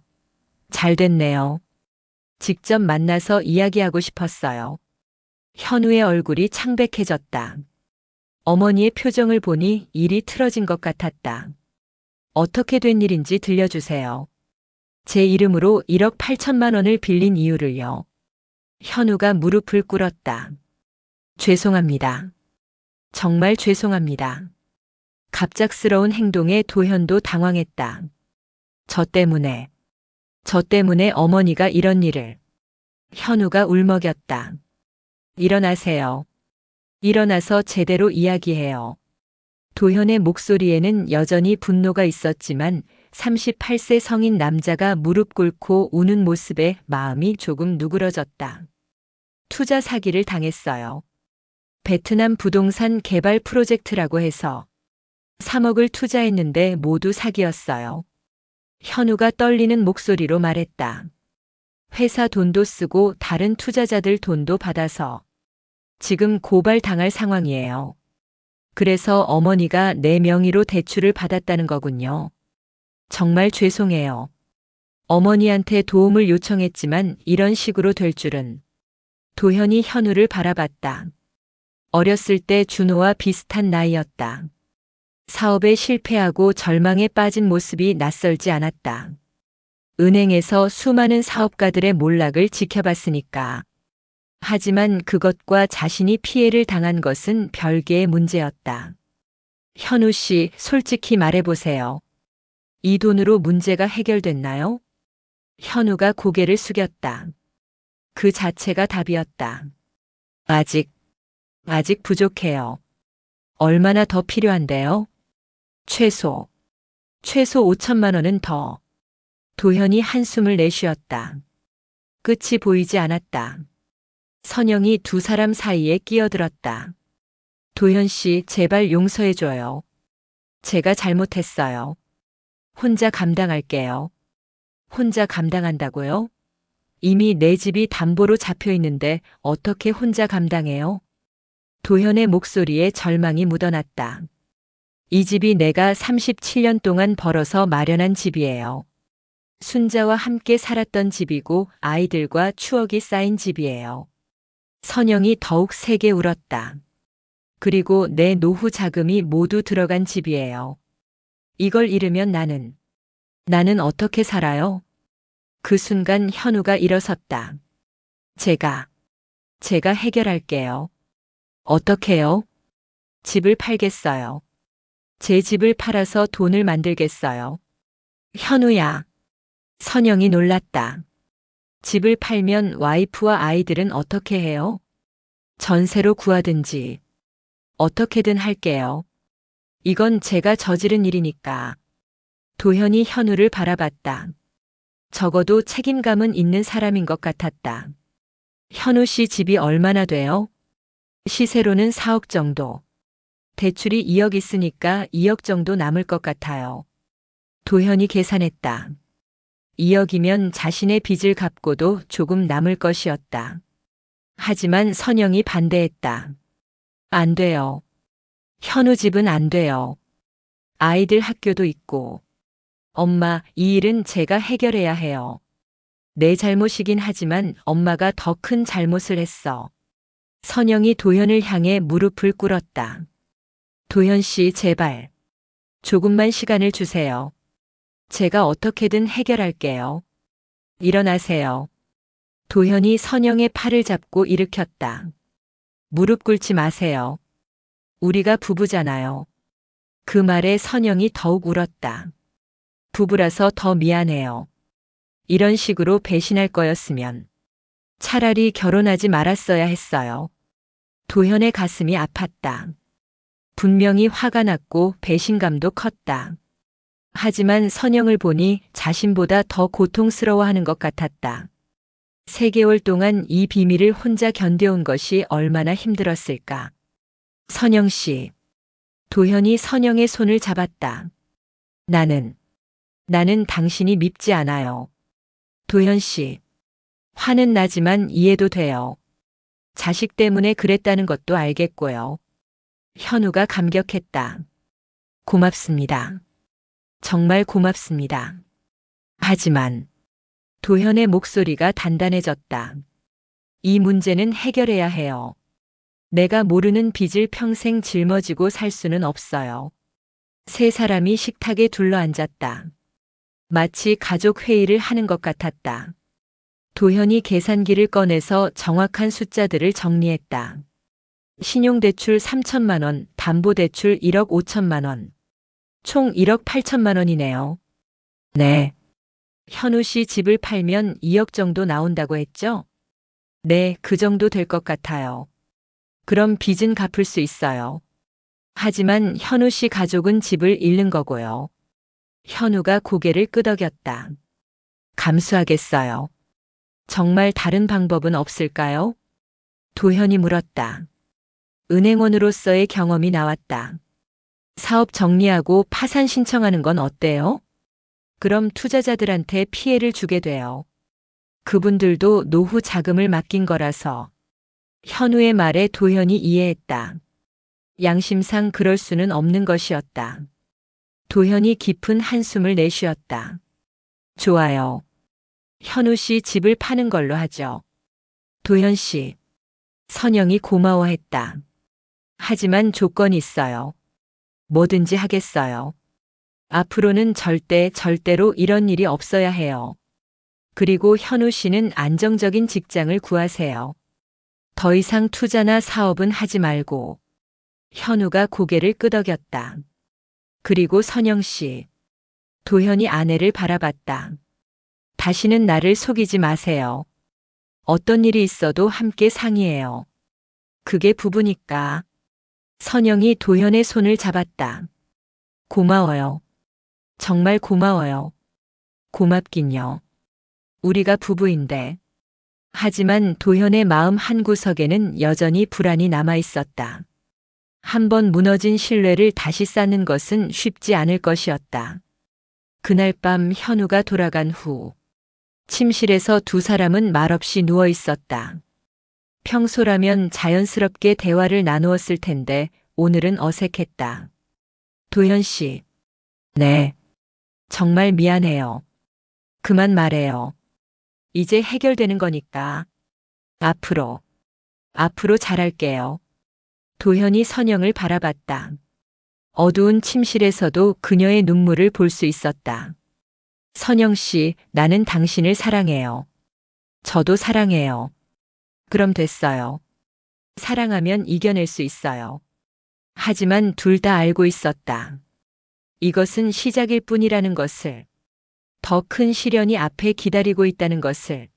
잘 됐네요. 직접 만나서 이야기하고 싶었어요. 현우의 얼굴이 창백해졌다. 어머니의 표정을 보니 일이 틀어진 것 같았다. 어떻게 된 일인지 들려주세요. 제 이름으로 1억 8천만 원을 빌린 이유를요. 현우가 무릎을 꿇었다. 죄송합니다. 정말 죄송합니다. 갑작스러운 행동에 도현도 당황했다. 저 때문에 어머니가 이런 일을. 현우가 울먹였다. 일어나세요. 일어나서 제대로 이야기해요. 도현의 목소리에는 여전히 분노가 있었지만 38세 성인 남자가 무릎 꿇고 우는 모습에 마음이 조금 누그러졌다. 투자 사기를 당했어요. 베트남 부동산 개발 프로젝트라고 해서 3억을 투자했는데 모두 사기였어요. 현우가 떨리는 목소리로 말했다. 회사 돈도 쓰고 다른 투자자들 돈도 받아서 지금 고발당할 상황이에요. 그래서 어머니가 내 명의로 대출을 받았다는 거군요. 정말 죄송해요. 어머니한테 도움을 요청했지만 이런 식으로 될 줄은. 도현이 현우를 바라봤다. 어렸을 때 준호와 비슷한 나이였다. 사업에 실패하고 절망에 빠진 모습이 낯설지 않았다. 은행에서 수많은 사업가들의 몰락을 지켜봤으니까. 하지만 그것과 자신이 피해를 당한 것은 별개의 문제였다. 현우 씨, 솔직히 말해보세요. 이 돈으로 문제가 해결됐나요? 현우가 고개를 숙였다. 그 자체가 답이었다. 아직 부족해요. 얼마나 더 필요한데요? 최소 5천만 원은 더. 도현이 한숨을 내쉬었다. 끝이 보이지 않았다. 선영이 두 사람 사이에 끼어들었다. 도현 씨, 제발 용서해줘요. 제가 잘못했어요. 혼자 감당할게요. 혼자 감당한다고요? 이미 내 집이 담보로 잡혀 있는데 어떻게 혼자 감당해요? 도현의 목소리에 절망이 묻어났다. 이 집이 내가 37년 동안 벌어서 마련한 집이에요. 순자와 함께 살았던 집이고 아이들과 추억이 쌓인 집이에요. 선영이 더욱 세게 울었다. 그리고 내 노후 자금이 모두 들어간 집이에요. 이걸 잃으면 나는 어떻게 살아요? 그 순간 현우가 일어섰다. 제가 해결할게요. 어떻게요? 집을 팔겠어요. 제 집을 팔아서 돈을 만들겠어요. 현우야. 선영이 놀랐다. 집을 팔면 와이프와 아이들은 어떻게 해요? 전세로 구하든지. 어떻게든 할게요. 이건 제가 저지른 일이니까. 도현이 현우를 바라봤다. 적어도 책임감은 있는 사람인 것 같았다. 현우 씨 집이 얼마나 돼요? 시세로는 4억 정도. 대출이 2억 있으니까 2억 정도 남을 것 같아요. 도현이 계산했다. 2억이면 자신의 빚을 갚고도 조금 남을 것이었다. 하지만 선영이 반대했다. 안 돼요. 현우 집은 안 돼요. 아이들 학교도 있고. 엄마, 이 일은 제가 해결해야 해요. 내 잘못이긴 하지만 엄마가 더 큰 잘못을 했어. 선영이 도현을 향해 무릎을 꿇었다. 도현 씨, 제발. 조금만 시간을 주세요. 제가 어떻게든 해결할게요. 일어나세요. 도현이 선영의 팔을 잡고 일으켰다. 무릎 꿇지 마세요. 우리가 부부잖아요. 그 말에 선영이 더욱 울었다. 부부라서 더 미안해요. 이런 식으로 배신할 거였으면 차라리 결혼하지 말았어야 했어요. 도현의 가슴이 아팠다. 분명히 화가 났고 배신감도 컸다. 하지만 선영을 보니 자신보다 더 고통스러워하는 것 같았다. 3개월 동안 이 비밀을 혼자 견뎌온 것이 얼마나 힘들었을까. 선영 씨. 도현이 선영의 손을 잡았다. 나는 당신이 밉지 않아요. 도현 씨. 화는 나지만 이해도 돼요. 자식 때문에 그랬다는 것도 알겠고요. 현우가 감격했다. 고맙습니다. 정말 고맙습니다. 하지만 도현의 목소리가 단단해졌다. 이 문제는 해결해야 해요. 내가 모르는 빚을 평생 짊어지고 살 수는 없어요. 3사람이 식탁에 둘러앉았다. 마치 가족 회의를 하는 것 같았다. 도현이 계산기를 꺼내서 정확한 숫자들을 정리했다. 신용대출 3천만 원, 담보대출 1억 5천만 원. 총 1억 8천만 원이네요. 네. 현우 씨 집을 팔면 2억 정도 나온다고 했죠? 네, 그 정도 될 것 같아요. 그럼 빚은 갚을 수 있어요. 하지만 현우 씨 가족은 집을 잃는 거고요. 현우가 고개를 끄덕였다. 감수하겠어요. 정말 다른 방법은 없을까요? 도현이 물었다. 은행원으로서의 경험이 나왔다. 사업 정리하고 파산 신청하는 건 어때요? 그럼 투자자들한테 피해를 주게 돼요. 그분들도 노후 자금을 맡긴 거라서. 현우의 말에 도현이 이해했다. 양심상 그럴 수는 없는 것이었다. 도현이 깊은 한숨을 내쉬었다. 좋아요. 현우 씨 집을 파는 걸로 하죠. 도현 씨. 선영이 고마워했다. 하지만 조건이 있어요. 뭐든지 하겠어요. 앞으로는 절대로 이런 일이 없어야 해요. 그리고 현우 씨는 안정적인 직장을 구하세요. 더 이상 투자나 사업은 하지 말고. 현우가 고개를 끄덕였다. 그리고 선영 씨. 도현이 아내를 바라봤다. 다시는 나를 속이지 마세요. 어떤 일이 있어도 함께 상의해요. 그게 부부니까. 선영이 도현의 손을 잡았다. 고마워요. 정말 고마워요. 고맙긴요. 우리가 부부인데. 하지만 도현의 마음 한구석에는 여전히 불안이 남아 있었다. 한번 무너진 신뢰를 다시 쌓는 것은 쉽지 않을 것이었다. 그날 밤 현우가 돌아간 후 침실에서 두 사람은 말없이 누워 있었다. 평소라면 자연스럽게 대화를 나누었을 텐데 오늘은 어색했다. 도현 씨. 네. 정말 미안해요. 그만 말해요. 이제 해결되는 거니까. 앞으로 잘할게요. 도현이 선영을 바라봤다. 어두운 침실에서도 그녀의 눈물을 볼 수 있었다. 선영 씨, 나는 당신을 사랑해요. 저도 사랑해요. 그럼 됐어요. 사랑하면 이겨낼 수 있어요. 하지만 둘 다 알고 있었다. 이것은 시작일 뿐이라는 것을. 더 큰 시련이 앞에 기다리고 있다는 것을.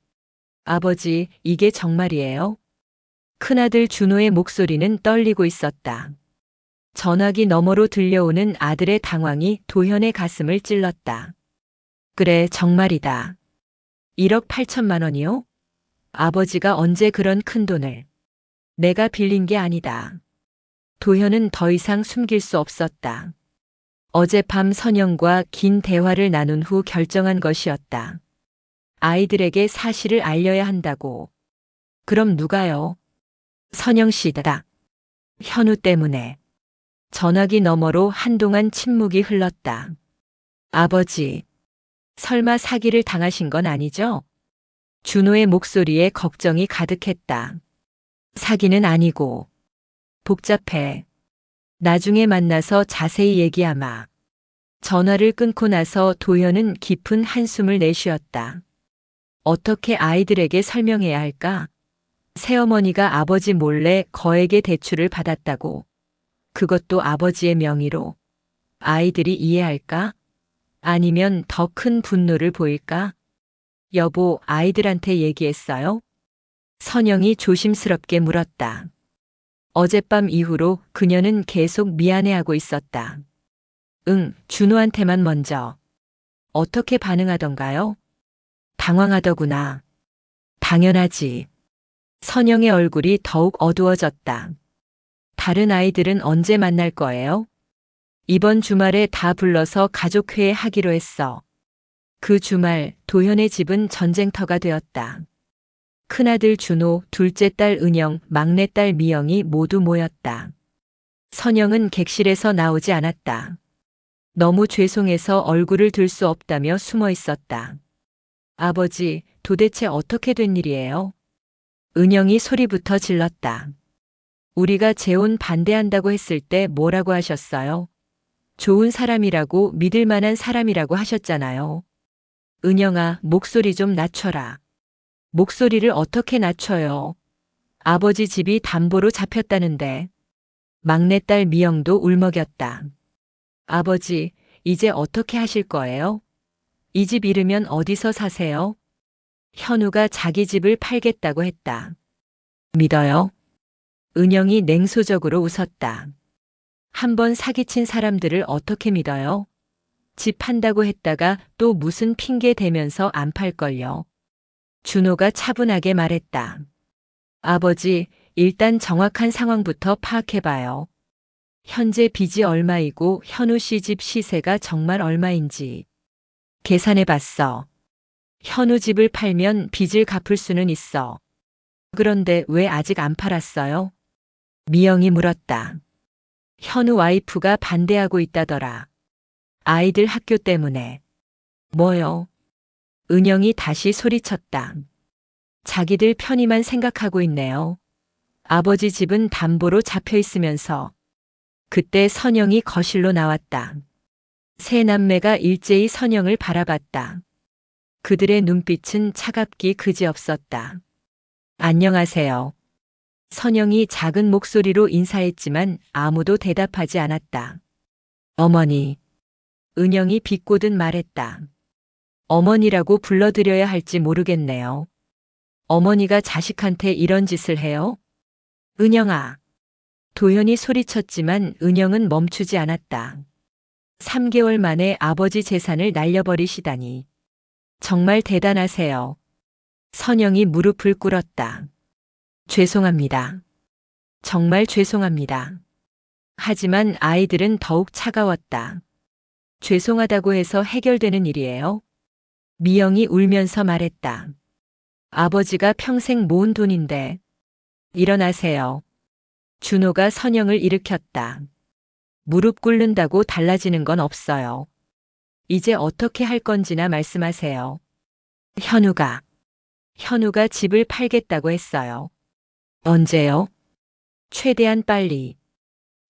아버지, 이게 정말이에요? 큰아들 준호의 목소리는 떨리고 있었다. 전화기 너머로 들려오는 아들의 당황이 도현의 가슴을 찔렀다. 그래, 정말이다. 1억 8천만 원이요? 아버지가 언제 그런 큰 돈을. 내가 빌린 게 아니다. 도현은 더 이상 숨길 수 없었다. 어젯밤 선영과 긴 대화를 나눈 후 결정한 것이었다. 아이들에게 사실을 알려야 한다고. 그럼 누가요? 선영 씨다. 현우 때문에. 전화기 너머로 한동안 침묵이 흘렀다. 아버지. 설마 사기를 당하신 건 아니죠? 준호의 목소리에 걱정이 가득했다. 사기는 아니고. 복잡해. 나중에 만나서 자세히 얘기하마. 전화를 끊고 나서 도현은 깊은 한숨을 내쉬었다. 어떻게 아이들에게 설명해야 할까? 새어머니가 아버지 몰래 거액의 대출을 받았다고. 그것도 아버지의 명의로. 아이들이 이해할까? 아니면 더 큰 분노를 보일까? 여보, 아이들한테 얘기했어요? 선영이 조심스럽게 물었다. 어젯밤 이후로 그녀는 계속 미안해하고 있었다. 응, 준호한테만 먼저. 어떻게 반응하던가요? 당황하더구나. 당연하지. 선영의 얼굴이 더욱 어두워졌다. 다른 아이들은 언제 만날 거예요? 이번 주말에 다 불러서 가족회의 하기로 했어. 그 주말 도현의 집은 전쟁터가 되었다. 큰아들 준호, 둘째 딸 은영, 막내딸 미영이 모두 모였다. 선영은 객실에서 나오지 않았다. 너무 죄송해서 얼굴을 들 수 없다며 숨어 있었다. 아버지, 도대체 어떻게 된 일이에요? 은영이 소리부터 질렀다. 우리가 재혼 반대한다고 했을 때 뭐라고 하셨어요? 좋은 사람이라고 믿을 만한 사람이라고 하셨잖아요. 은영아, 목소리 좀 낮춰라. 목소리를 어떻게 낮춰요? 아버지 집이 담보로 잡혔다는데. 막내딸 미영도 울먹였다. 아버지, 이제 어떻게 하실 거예요? 이 집 잃으면 어디서 사세요? 현우가 자기 집을 팔겠다고 했다. 믿어요? 은영이 냉소적으로 웃었다. 한번 사기친 사람들을 어떻게 믿어요? 집 판다고 했다가 또 무슨 핑계 대면서 안 팔걸요. 준호가 차분하게 말했다. 아버지, 일단 정확한 상황부터 파악해봐요. 현재 빚이 얼마이고 현우 씨 집 시세가 정말 얼마인지 계산해봤어. 현우 집을 팔면 빚을 갚을 수는 있어. 그런데 왜 아직 안 팔았어요? 미영이 물었다. 현우 와이프가 반대하고 있다더라. 아이들 학교 때문에. 뭐요? 은영이 다시 소리쳤다. 자기들 편의만 생각하고 있네요. 아버지 집은 담보로 잡혀 있으면서. 그때 선영이 거실로 나왔다. 세 남매가 일제히 선영을 바라봤다. 그들의 눈빛은 차갑기 그지없었다. 안녕하세요. 선영이 작은 목소리로 인사했지만 아무도 대답하지 않았다. 어머니. 은영이 비꼬듯 말했다. 어머니라고 불러드려야 할지 모르겠네요. 어머니가 자식한테 이런 짓을 해요? 은영아. 도현이 소리쳤지만 은영은 멈추지 않았다. 3개월 만에 아버지 재산을 날려버리시다니. 정말 대단하세요. 선영이 무릎을 꿇었다. 죄송합니다. 정말 죄송합니다. 하지만 아이들은 더욱 차가웠다. 죄송하다고 해서 해결되는 일이에요? 미영이 울면서 말했다. 아버지가 평생 모은 돈인데. 일어나세요. 준호가 선영을 일으켰다. 무릎 꿇는다고 달라지는 건 없어요. 이제 어떻게 할 건지나 말씀하세요. 현우가 집을 팔겠다고 했어요. 언제요? 최대한 빨리.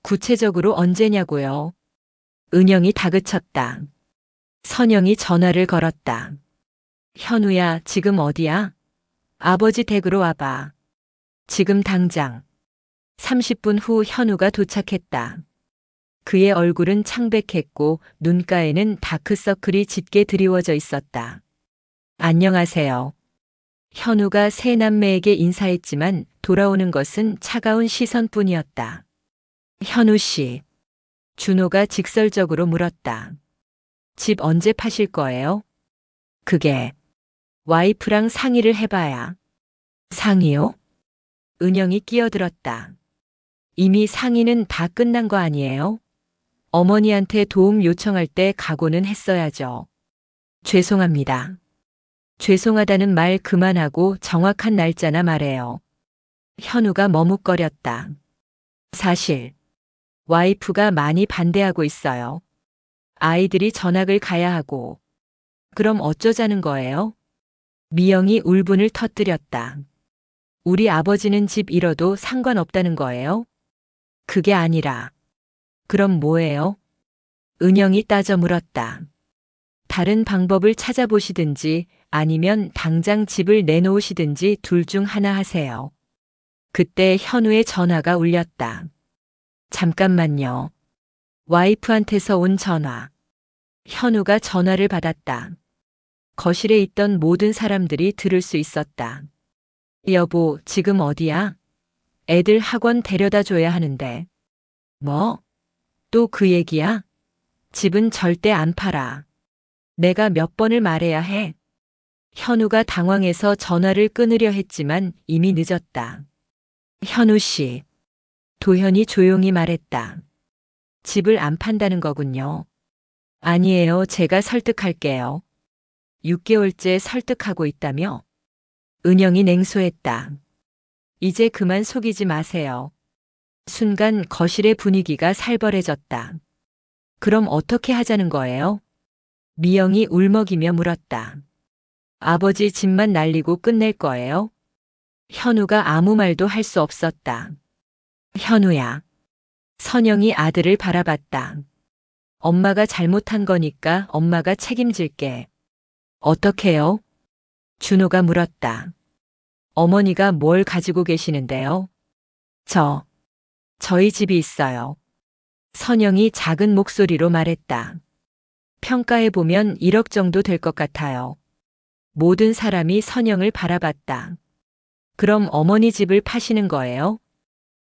구체적으로 언제냐고요? 은영이 다그쳤다. 선영이 전화를 걸었다. 현우야, 지금 어디야? 아버지 댁으로 와봐. 지금 당장. 30분 후 현우가 도착했다. 그의 얼굴은 창백했고 눈가에는 다크서클이 짙게 드리워져 있었다. 안녕하세요. 현우가 세 남매에게 인사했지만 돌아오는 것은 차가운 시선뿐이었다. 현우 씨. 준호가 직설적으로 물었다. 집 언제 파실 거예요? 그게 와이프랑 상의를 해봐야. 상의요? 은영이 끼어들었다. 이미 상의는 다 끝난 거 아니에요? 어머니한테 도움 요청할 때 각오는 했어야죠. 죄송합니다. 죄송하다는 말 그만하고 정확한 날짜나 말해요. 현우가 머뭇거렸다. 사실 와이프가 많이 반대하고 있어요. 아이들이 전학을 가야 하고. 그럼 어쩌자는 거예요? 미영이 울분을 터뜨렸다. 우리 아버지는 집 잃어도 상관없다는 거예요? 그게 아니라. 그럼 뭐예요? 은영이 따져 물었다. 다른 방법을 찾아보시든지 아니면 당장 집을 내놓으시든지 둘 중 하나 하세요. 그때 현우의 전화가 울렸다. 잠깐만요. 와이프한테서 온 전화. 현우가 전화를 받았다. 거실에 있던 모든 사람들이 들을 수 있었다. 여보, 지금 어디야? 애들 학원 데려다 줘야 하는데. 뭐? 또 그 얘기야? 집은 절대 안 팔아. 내가 몇 번을 말해야 해? 현우가 당황해서 전화를 끊으려 했지만 이미 늦었다. 현우 씨. 도현이 조용히 말했다. 집을 안 판다는 거군요. 아니에요. 제가 설득할게요. 6개월째 설득하고 있다며? 은영이 냉소했다. 이제 그만 속이지 마세요. 순간 거실의 분위기가 살벌해졌다. 그럼 어떻게 하자는 거예요? 미영이 울먹이며 물었다. 아버지 집만 날리고 끝낼 거예요? 현우가 아무 말도 할 수 없었다. 현우야. 선영이 아들을 바라봤다. 엄마가 잘못한 거니까 엄마가 책임질게. 어떻게요? 준호가 물었다. 어머니가 뭘 가지고 계시는데요? 저희 집이 있어요. 선영이 작은 목소리로 말했다. 평가해보면 1억 정도 될 것 같아요. 모든 사람이 선영을 바라봤다. 그럼 어머니 집을 파시는 거예요?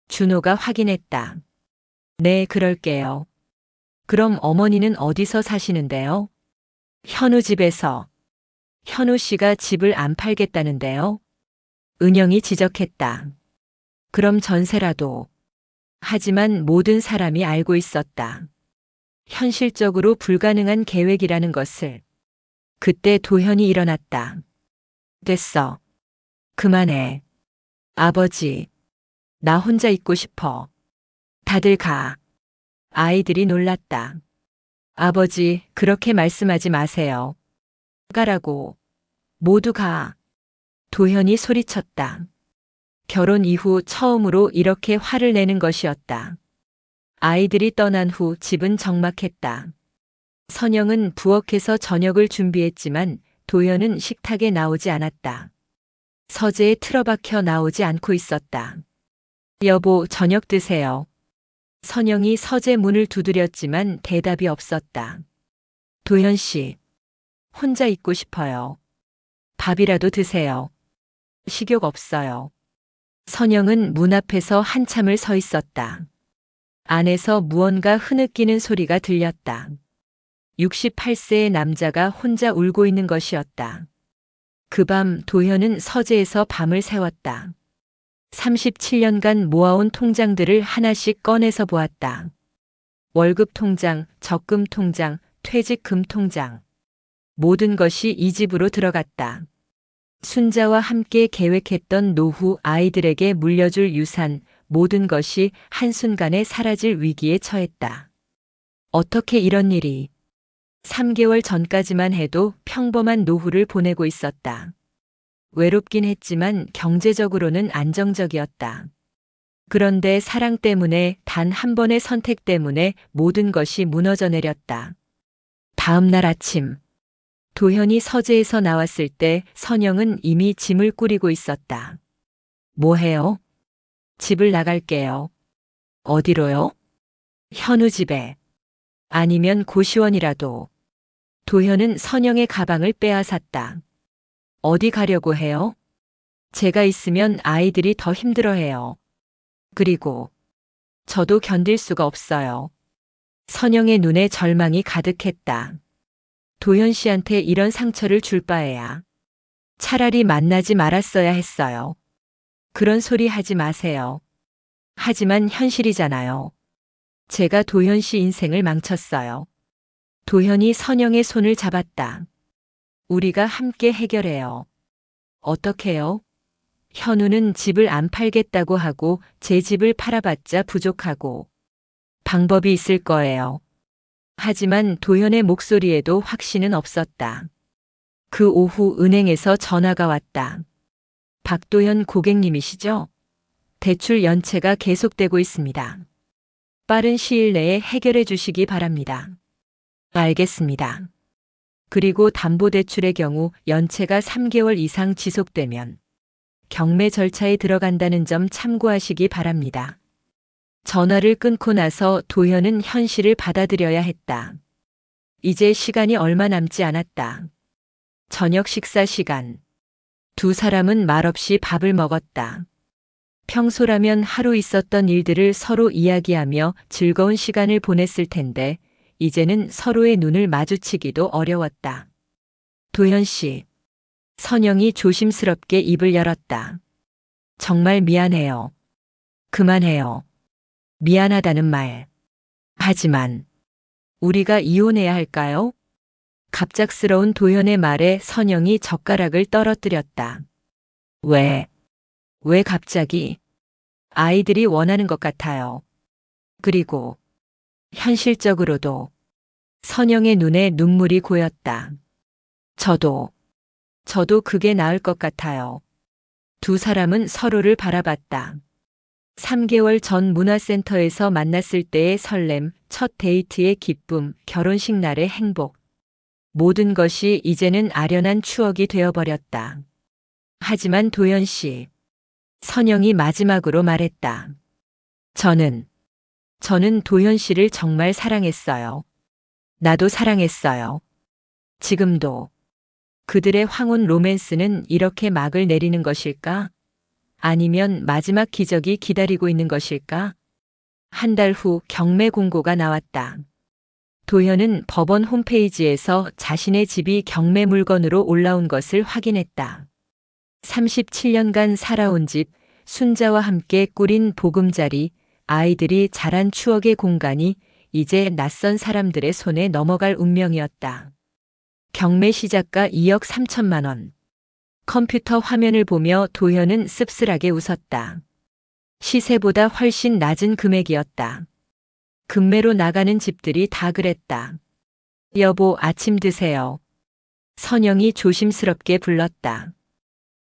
준호가 확인했다. 네, 그럴게요. 그럼 어머니는 어디서 사시는데요? 현우 집에서. 현우 씨가 집을 안 팔겠다는데요? 은영이 지적했다. 그럼 전세라도. 하지만 모든 사람이 알고 있었다. 현실적으로 불가능한 계획이라는 것을. 그때 도현이 일어났다. 됐어. 그만해. 아버지, 나 혼자 있고 싶어. 다들 가. 아이들이 놀랐다. 아버지, 그렇게 말씀하지 마세요. 가라고. 모두 가. 도현이 소리쳤다. 결혼 이후 처음으로 이렇게 화를 내는 것이었다. 아이들이 떠난 후 집은 적막했다. 선영은 부엌에서 저녁을 준비했지만 도현은 식탁에 나오지 않았다. 서재에 틀어박혀 나오지 않고 있었다. 여보, 저녁 드세요. 선영이 서재 문을 두드렸지만 대답이 없었다. 도현 씨, 혼자 있고 싶어요. 밥이라도 드세요. 식욕 없어요. 선영은 문 앞에서 한참을 서 있었다. 안에서 무언가 흐느끼는 소리가 들렸다. 68세의 남자가 혼자 울고 있는 것이었다. 그 밤 도현은 서재에서 밤을 새웠다. 37년간 모아온 통장들을 하나씩 꺼내서 보았다. 월급 통장, 적금 통장, 퇴직금 통장. 모든 것이 이 집으로 들어갔다. 순자와 함께 계획했던 노후, 아이들에게 물려줄 유산, 모든 것이 한순간에 사라질 위기에 처했다. 어떻게 이런 일이? 3개월 전까지만 해도 평범한 노후를 보내고 있었다. 외롭긴 했지만 경제적으로는 안정적이었다. 그런데 사랑 때문에, 단 한 번의 선택 때문에 모든 것이 무너져 내렸다. 다음 날 아침, 도현이 서재에서 나왔을 때 선영은 이미 짐을 꾸리고 있었다. 뭐 해요? 집을 나갈게요. 어디로요? 현우 집에. 아니면 고시원이라도. 도현은 선영의 가방을 빼앗았다. 어디 가려고 해요? 제가 있으면 아이들이 더 힘들어해요. 그리고 저도 견딜 수가 없어요. 선영의 눈에 절망이 가득했다. 도현 씨한테 이런 상처를 줄 바에야 차라리 만나지 말았어야 했어요. 그런 소리 하지 마세요. 하지만 현실이잖아요. 제가 도현 씨 인생을 망쳤어요. 도현이 선영의 손을 잡았다. 우리가 함께 해결해요. 어떻게요? 현우는 집을 안 팔겠다고 하고 제 집을 팔아봤자 부족하고 방법이 있을 거예요. 하지만 도현의 목소리에도 확신은 없었다. 그 오후 은행에서 전화가 왔다. 박도현 고객님이시죠? 대출 연체가 계속되고 있습니다. 빠른 시일 내에 해결해 주시기 바랍니다. 알겠습니다. 그리고 담보대출의 경우 연체가 3개월 이상 지속되면 경매 절차에 들어간다는 점 참고하시기 바랍니다. 전화를 끊고 나서 도현은 현실을 받아들여야 했다. 이제 시간이 얼마 남지 않았다. 저녁 식사 시간. 두 사람은 말없이 밥을 먹었다. 평소라면 하루 있었던 일들을 서로 이야기하며 즐거운 시간을 보냈을 텐데 이제는 서로의 눈을 마주치기도 어려웠다. 도현 씨. 선영이 조심스럽게 입을 열었다. 정말 미안해요. 그만해요. 미안하다는 말. 하지만 우리가 이혼해야 할까요? 갑작스러운 도현의 말에 선영이 젓가락을 떨어뜨렸다. 왜 갑자기? 아이들이 원하는 것 같아요. 그리고 현실적으로도. 선영의 눈에 눈물이 고였다. 저도 그게 나을 것 같아요. 두 사람은 서로를 바라봤다. 3개월 전 문화센터에서 만났을 때의 설렘, 첫 데이트의 기쁨, 결혼식 날의 행복. 모든 것이 이제는 아련한 추억이 되어버렸다. 하지만 도현 씨. 선영이 마지막으로 말했다. 저는 도현 씨를 정말 사랑했어요. 나도 사랑했어요. 지금도. 그들의 황혼 로맨스는 이렇게 막을 내리는 것일까? 아니면 마지막 기적이 기다리고 있는 것일까? 한 달 후 경매 공고가 나왔다. 도현은 법원 홈페이지에서 자신의 집이 경매 물건으로 올라온 것을 확인했다. 37년간 살아온 집, 순자와 함께 꾸린 보금자리, 아이들이 자란 추억의 공간이 이제 낯선 사람들의 손에 넘어갈 운명이었다. 경매 시작가 2억 3천만 원. 컴퓨터 화면을 보며 도현은 씁쓸하게 웃었다. 시세보다 훨씬 낮은 금액이었다. 금매로 나가는 집들이 다 그랬다. 여보, 아침 드세요. 선영이 조심스럽게 불렀다.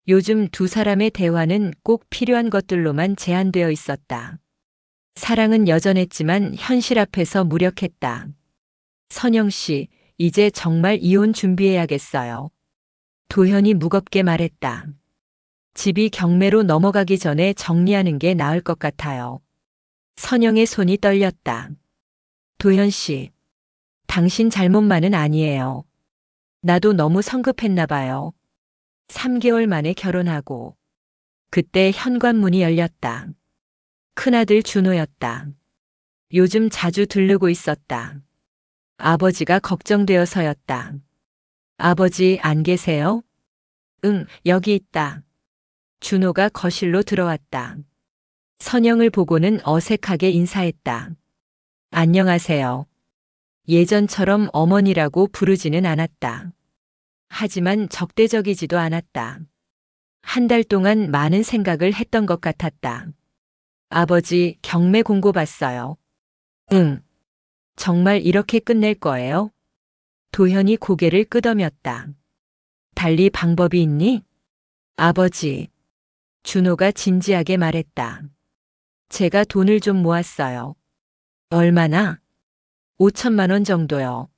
요즘 두 사람의 대화는 꼭 필요한 것들로만 제한되어 있었다. 사랑은 여전했지만 현실 앞에서 무력했다. 선영 씨, 이제 정말 이혼 준비해야겠어요. 도현이 무겁게 말했다. 집이 경매로 넘어가기 전에 정리하는 게 나을 것 같아요. 선영의 손이 떨렸다. 도현 씨, 당신 잘못만은 아니에요. 나도 너무 성급했나 봐요. 3개월 만에 결혼하고. 그때 현관문이 열렸다. 큰아들 준호였다. 요즘 자주 들르고 있었다. 아버지가 걱정되어서였다. 아버지 안 계세요? 응, 여기 있다. 준호가 거실로 들어왔다. 선영을 보고는 어색하게 인사했다. 안녕하세요. 예전처럼 어머니라고 부르지는 않았다. 하지만 적대적이지도 않았다. 한 달 동안 많은 생각을 했던 것 같았다. 아버지, 경매 공고 봤어요. 응. 정말 이렇게 끝낼 거예요? 도현이 고개를 끄덕였다. 달리 방법이 있니? 아버지. 준호가 진지하게 말했다. 제가 돈을 좀 모았어요. 얼마나? 5천만 원 정도요.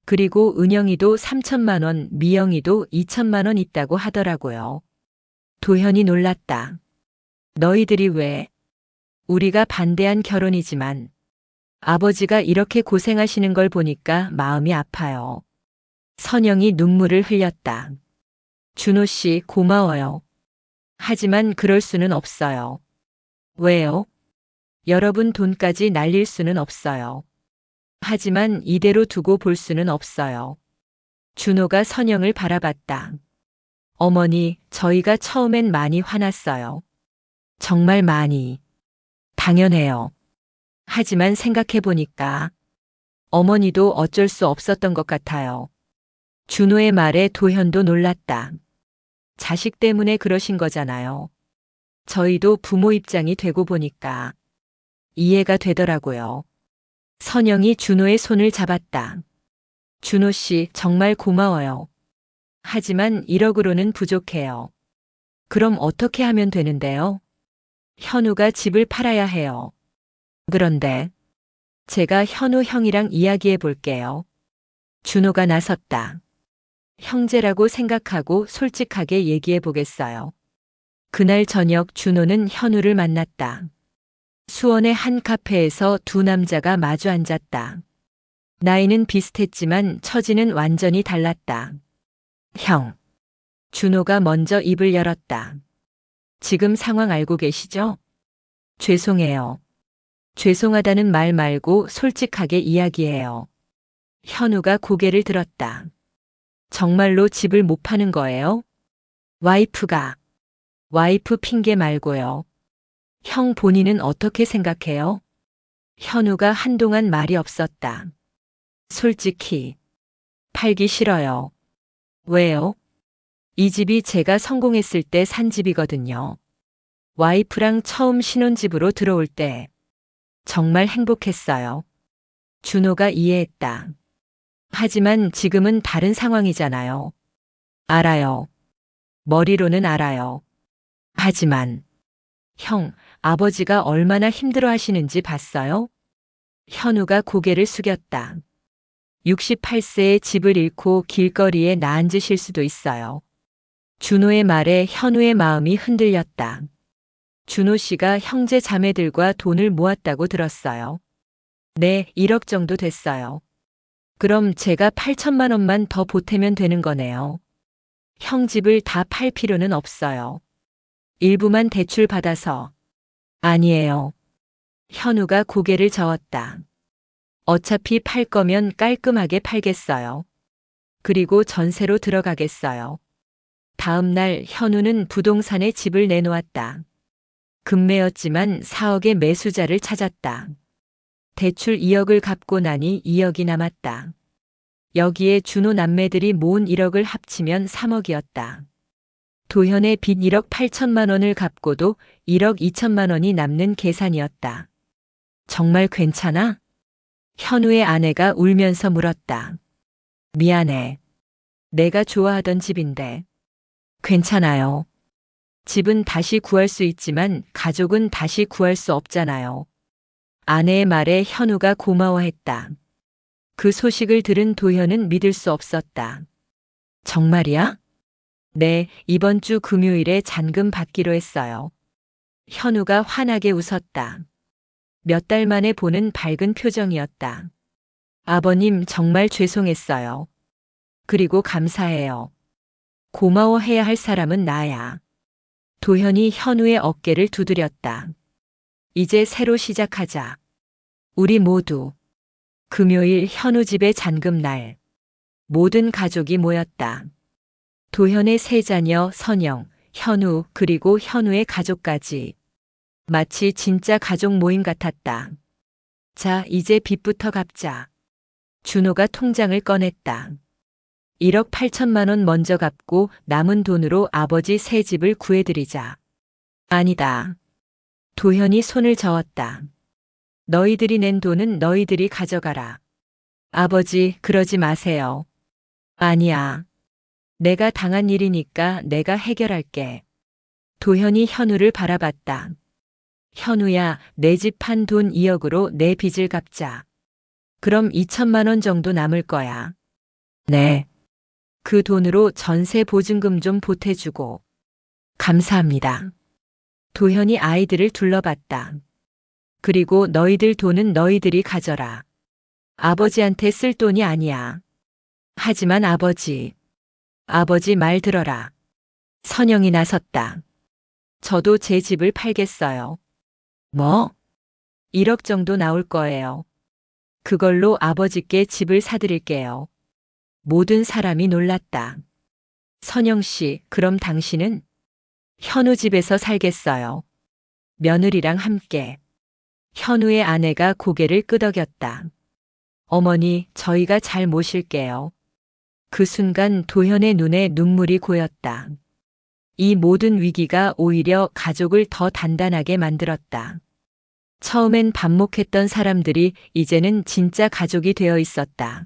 그리고 은영이도 3천만 원, 미영이도 2천만 원 있다고 하더라고요. 도현이 놀랐다. 너희들이 왜? 우리가 반대한 결혼이지만 아버지가 이렇게 고생하시는 걸 보니까 마음이 아파요. 선영이 눈물을 흘렸다. 준호 씨 고마워요. 하지만 그럴 수는 없어요. 왜요? 여러분 돈까지 날릴 수는 없어요. 하지만 이대로 두고 볼 수는 없어요. 준호가 선영을 바라봤다. 어머니, 저희가 처음엔 많이 화났어요. 정말 많이. 당연해요. 하지만 생각해보니까 어머니도 어쩔 수 없었던 것 같아요. 준호의 말에 도현도 놀랐다. 자식 때문에 그러신 거잖아요. 저희도 부모 입장이 되고 보니까 이해가 되더라고요. 선영이 준호의 손을 잡았다. 준호 씨 정말 고마워요. 하지만 1억으로는 부족해요. 그럼 어떻게 하면 되는데요? 현우가 집을 팔아야 해요. 그런데 제가 현우 형이랑 이야기해 볼게요. 준호가 나섰다. 형제라고 생각하고 솔직하게 얘기해 보겠어요. 그날 저녁 준호는 현우를 만났다. 수원의 한 카페에서 두 남자가 마주 앉았다. 나이는 비슷했지만 처지는 완전히 달랐다. 형. 준호가 먼저 입을 열었다. 지금 상황 알고 계시죠? 죄송해요. 죄송하다는 말 말고 솔직하게 이야기해요. 현우가 고개를 들었다. 정말로 집을 못 파는 거예요? 와이프가. 와이프 핑계 말고요. 형 본인은 어떻게 생각해요? 현우가 한동안 말이 없었다. 솔직히 팔기 싫어요. 왜요? 이 집이 제가 성공했을 때 산 집이거든요. 와이프랑 처음 신혼집으로 들어올 때 정말 행복했어요. 준호가 이해했다. 하지만 지금은 다른 상황이잖아요. 알아요. 머리로는 알아요. 하지만 형, 아버지가 얼마나 힘들어 하시는지 봤어요? 현우가 고개를 숙였다. 68세에 집을 잃고 길거리에 나앉으실 수도 있어요. 준호의 말에 현우의 마음이 흔들렸다. 준호 씨가 형제 자매들과 돈을 모았다고 들었어요. 네, 1억 정도 됐어요. 그럼 제가 8천만 원만 더 보태면 되는 거네요. 형 집을 다 팔 필요는 없어요. 일부만 대출 받아서. 아니에요. 현우가 고개를 저었다. 어차피 팔 거면 깔끔하게 팔겠어요. 그리고 전세로 들어가겠어요. 다음 날 현우는 부동산에 집을 내놓았다. 급매였지만 4억의 매수자를 찾았다. 대출 2억을 갚고 나니 2억이 남았다. 여기에 준호 남매들이 모은 1억을 합치면 3억이었다. 도현의 빚 1억 8천만 원을 갚고도 1억 2천만 원이 남는 계산이었다. 정말 괜찮아? 현우의 아내가 울면서 물었다. 미안해. 내가 좋아하던 집인데. 괜찮아요. 집은 다시 구할 수 있지만 가족은 다시 구할 수 없잖아요. 아내의 말에 현우가 고마워했다. 그 소식을 들은 도현은 믿을 수 없었다. 정말이야? 네, 이번 주 금요일에 잔금 받기로 했어요. 현우가 환하게 웃었다. 몇 달 만에 보는 밝은 표정이었다. 아버님 정말 죄송했어요. 그리고 감사해요. 고마워해야 할 사람은 나야. 도현이 현우의 어깨를 두드렸다. 이제 새로 시작하자. 우리 모두. 금요일 현우 집의 잔금날. 모든 가족이 모였다. 도현의 세 자녀 선영, 현우 그리고 현우의 가족까지. 마치 진짜 가족 모임 같았다. 자, 이제 빚부터 갚자. 준호가 통장을 꺼냈다. 1억 8천만 원 먼저 갚고 남은 돈으로 아버지 새 집을 구해드리자. 아니다. 도현이 손을 저었다. 너희들이 낸 돈은 너희들이 가져가라. 아버지, 그러지 마세요. 아니야. 내가 당한 일이니까 내가 해결할게. 도현이 현우를 바라봤다. 현우야, 내 집 판 돈 2억으로 내 빚을 갚자. 그럼 2천만 원 정도 남을 거야. 네. 그 돈으로 전세 보증금 좀 보태주고. 감사합니다. 도현이 아이들을 둘러봤다. 그리고 너희들 돈은 너희들이 가져라. 아버지한테 쓸 돈이 아니야. 하지만 아버지 말 들어라. 선영이 나섰다. 저도 제 집을 팔겠어요. 뭐? 1억 정도 나올 거예요. 그걸로 아버지께 집을 사드릴게요. 모든 사람이 놀랐다. 선영 씨, 그럼 당신은? 현우 집에서 살겠어요. 며느리랑 함께. 현우의 아내가 고개를 끄덕였다. 어머니, 저희가 잘 모실게요. 그 순간 도현의 눈에 눈물이 고였다. 이 모든 위기가 오히려 가족을 더 단단하게 만들었다. 처음엔 반목했던 사람들이 이제는 진짜 가족이 되어 있었다.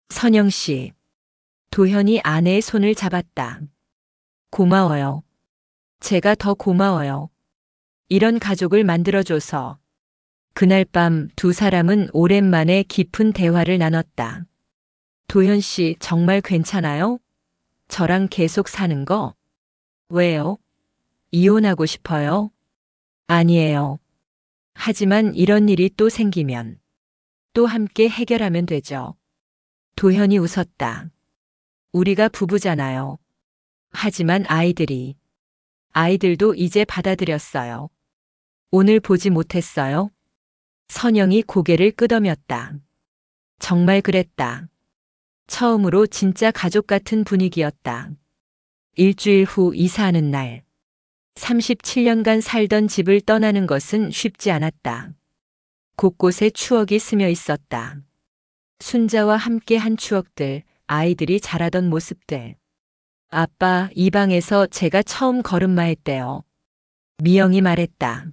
선영 씨. 도현이 아내의 손을 잡았다. 고마워요. 제가 더 고마워요. 이런 가족을 만들어줘서. 그날 밤 두 사람은 오랜만에 깊은 대화를 나눴다. 도현 씨 정말 괜찮아요? 저랑 계속 사는 거? 왜요? 이혼하고 싶어요? 아니에요. 하지만 이런 일이 또 생기면 또 함께 해결하면 되죠. 도현이 웃었다. 우리가 부부잖아요. 하지만 아이들도 이제 받아들였어요. 오늘 보지 못했어요? 선영이 고개를 끄덕였다. 정말 그랬다. 처음으로 진짜 가족 같은 분위기였다. 일주일 후 이사하는 날. 37년간 살던 집을 떠나는 것은 쉽지 않았다. 곳곳에 추억이 스며 있었다. 순자와 함께 한 추억들, 아이들이 자라던 모습들. 아빠, 이 방에서 제가 처음 걸음마했대요. 미영이 말했다.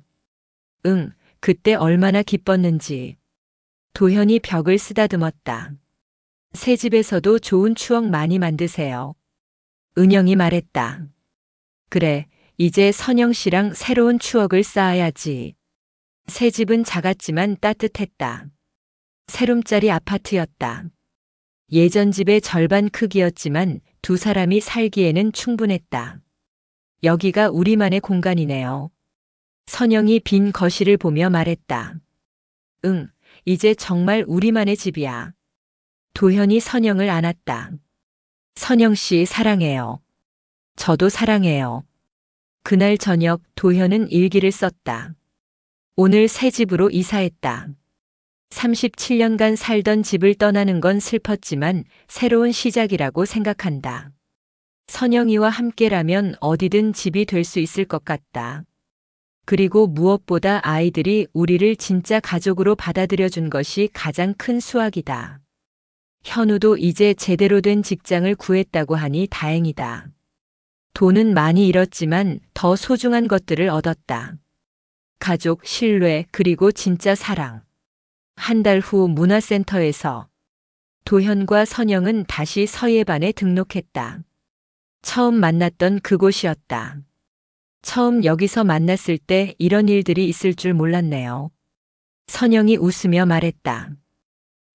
응, 그때 얼마나 기뻤는지. 도현이 벽을 쓰다듬었다. 새 집에서도 좋은 추억 많이 만드세요. 은영이 말했다. 그래, 이제 선영 씨랑 새로운 추억을 쌓아야지. 새 집은 작았지만 따뜻했다. 세룸짜리 아파트였다. 예전 집의 절반 크기였지만 두 사람이 살기에는 충분했다. 여기가 우리만의 공간이네요. 선영이 빈 거실을 보며 말했다. 응, 이제 정말 우리만의 집이야. 도현이 선영을 안았다. 선영 씨 사랑해요. 저도 사랑해요. 그날 저녁 도현은 일기를 썼다. 오늘 새 집으로 이사했다. 37년간 살던 집을 떠나는 건 슬펐지만 새로운 시작이라고 생각한다. 선영이와 함께라면 어디든 집이 될 수 있을 것 같다. 그리고 무엇보다 아이들이 우리를 진짜 가족으로 받아들여준 것이 가장 큰 수확이다. 현우도 이제 제대로 된 직장을 구했다고 하니 다행이다. 돈은 많이 잃었지만 더 소중한 것들을 얻었다. 가족, 신뢰, 그리고 진짜 사랑. 한 달 후 문화센터에서 도현과 선영은 다시 서예반에 등록했다. 처음 만났던 그곳이었다. 처음 여기서 만났을 때 이런 일들이 있을 줄 몰랐네요. 선영이 웃으며 말했다.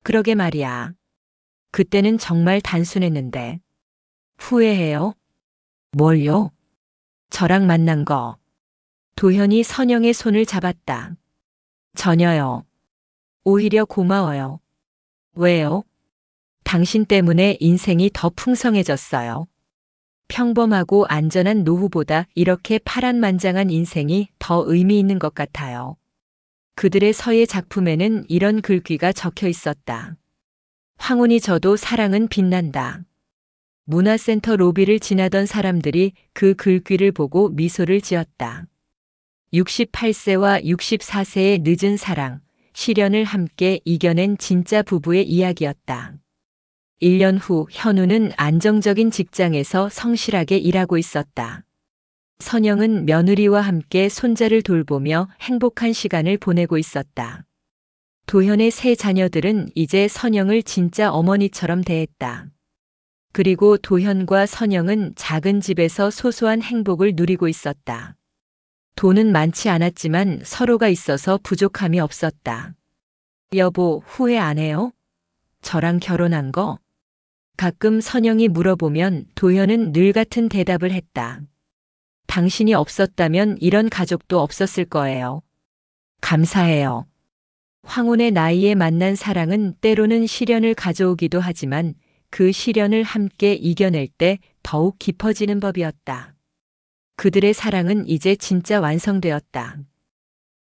그러게 말이야. 그때는 정말 단순했는데. 후회해요? 뭘요? 저랑 만난 거. 도현이 선영의 손을 잡았다. 전혀요. 오히려 고마워요. 왜요? 당신 때문에 인생이 더 풍성해졌어요. 평범하고 안전한 노후보다 이렇게 파란만장한 인생이 더 의미 있는 것 같아요. 그들의 서예 작품에는 이런 글귀가 적혀 있었다. 황혼이 져도 사랑은 빛난다. 문화센터 로비를 지나던 사람들이 그 글귀를 보고 미소를 지었다. 68세와 64세의 늦은 사랑, 시련을 함께 이겨낸 진짜 부부의 이야기였다. 1년 후 현우는 안정적인 직장에서 성실하게 일하고 있었다. 선영은 며느리와 함께 손자를 돌보며 행복한 시간을 보내고 있었다. 도현의 세 자녀들은 이제 선영을 진짜 어머니처럼 대했다. 그리고 도현과 선영은 작은 집에서 소소한 행복을 누리고 있었다. 돈은 많지 않았지만 서로가 있어서 부족함이 없었다. 여보, 후회 안 해요? 저랑 결혼한 거? 가끔 선영이 물어보면 도현은 늘 같은 대답을 했다. 당신이 없었다면 이런 가족도 없었을 거예요. 감사해요. 황혼의 나이에 만난 사랑은 때로는 시련을 가져오기도 하지만 그 시련을 함께 이겨낼 때 더욱 깊어지는 법이었다. 그들의 사랑은 이제 진짜 완성되었다.